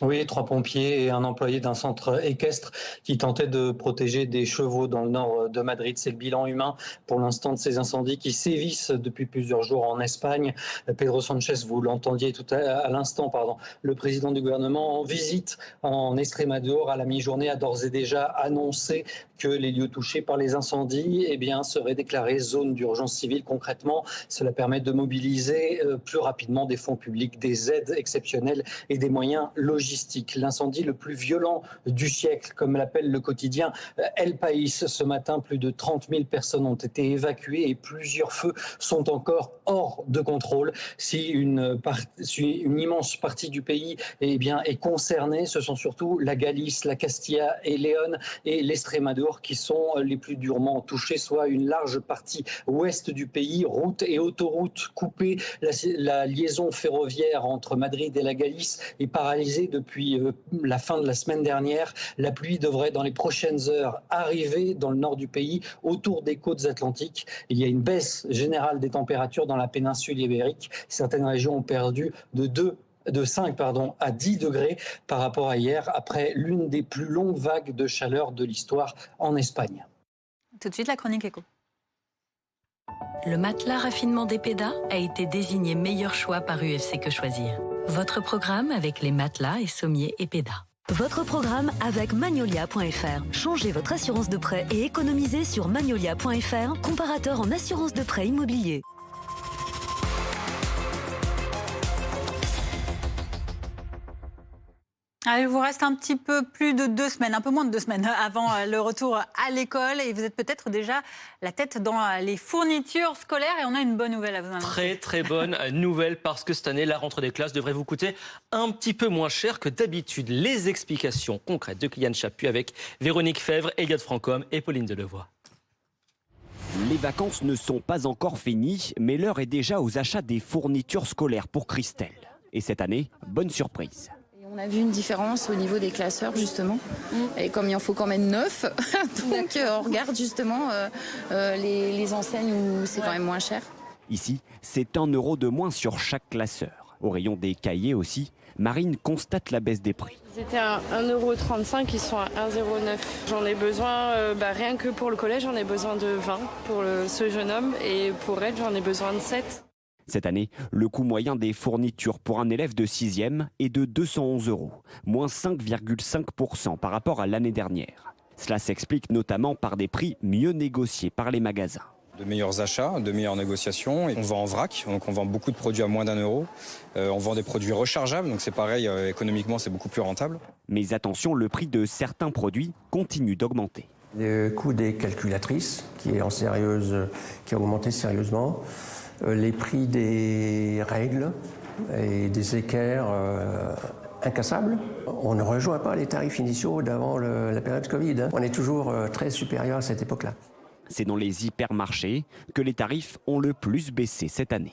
Oui, 3 pompiers et un employé d'un centre équestre qui tentait de protéger des chevaux dans le nord de Madrid. C'est le bilan humain pour l'instant de ces incendies qui sévissent depuis plusieurs jours en Espagne. Pedro Sánchez, vous l'entendiez tout à l'instant, le président du gouvernement en visite en Extremadura à la mi-journée a d'ores et déjà annoncé que les lieux touchés par les incendies seraient déclarés zone d'urgence civile. Concrètement, cela permet de mobiliser plus rapidement des fonds publics, des aides exceptionnelles et des moyens logistiques. L'incendie le plus violent du siècle, comme l'appelle le quotidien El País. Ce matin, plus de 30 000 personnes ont été évacuées et plusieurs feux sont encore hors de contrôle. Si une immense partie du pays est concernée, ce sont surtout la Galice, la Castilla et Léon et l'Extremadura qui sont les plus durement touchés, soit une large partie ouest du pays, routes et autoroutes coupées. La liaison ferroviaire entre Madrid et la Galice est paralysée depuis la fin de la semaine dernière. La pluie devrait dans les prochaines heures arriver dans le nord du pays, autour des côtes atlantiques. Il y a une baisse générale des températures dans la péninsule ibérique. Certaines régions ont perdu de 5 à 10 degrés par rapport à hier, après l'une des plus longues vagues de chaleur de l'histoire en Espagne. Tout de suite, la chronique éco. Le matelas raffinement d'Epeda a été désigné meilleur choix par UFC Que Choisir. Votre programme avec les matelas et sommiers Epeda. Votre programme avec Magnolia.fr. Changez votre assurance de prêt et économisez sur Magnolia.fr, comparateur en assurance de prêt immobilier. Allez, il vous reste un petit peu plus de 2 semaines, un peu moins de 2 semaines avant le retour à l'école. Et vous êtes peut-être déjà la tête dans les fournitures scolaires. Et on a une bonne nouvelle à vous annoncer. Très très bonne nouvelle parce que cette année, la rentrée des classes devrait vous coûter un petit peu moins cher que d'habitude. Les explications concrètes de Kylian Chaput avec Véronique Fèvre, Elliot Francom et Pauline Delevoye. Les vacances ne sont pas encore finies, mais l'heure est déjà aux achats des fournitures scolaires pour Christelle. Et cette année, bonne surprise. On a vu une différence au niveau des classeurs, justement. Et comme il en faut quand même 9, donc on regarde justement les enseignes où c'est quand même moins cher. Ici, c'est 1 euro de moins sur chaque classeur. Au rayon des cahiers aussi, Marine constate la baisse des prix. Ils étaient à 1,35 €, ils sont à 1,09 €. J'en ai besoin, rien que pour le collège, j'en ai besoin de 20 pour ce jeune homme. Et pour elle, j'en ai besoin de 7. Cette année, le coût moyen des fournitures pour un élève de 6e est de 211 €, moins 5,5% par rapport à l'année dernière. Cela s'explique notamment par des prix mieux négociés par les magasins. De meilleurs achats, de meilleures négociations. Et on vend en vrac, donc on vend beaucoup de produits à moins d'1 €. On vend des produits rechargeables, donc c'est pareil, économiquement c'est beaucoup plus rentable. Mais attention, le prix de certains produits continue d'augmenter. Le coût des calculatrices, qui a augmenté sérieusement. Les prix des règles et des équerres incassables. On ne rejoint pas les tarifs initiaux d'avant la période Covid. On est toujours très supérieur à cette époque-là. C'est dans les hypermarchés que les tarifs ont le plus baissé cette année.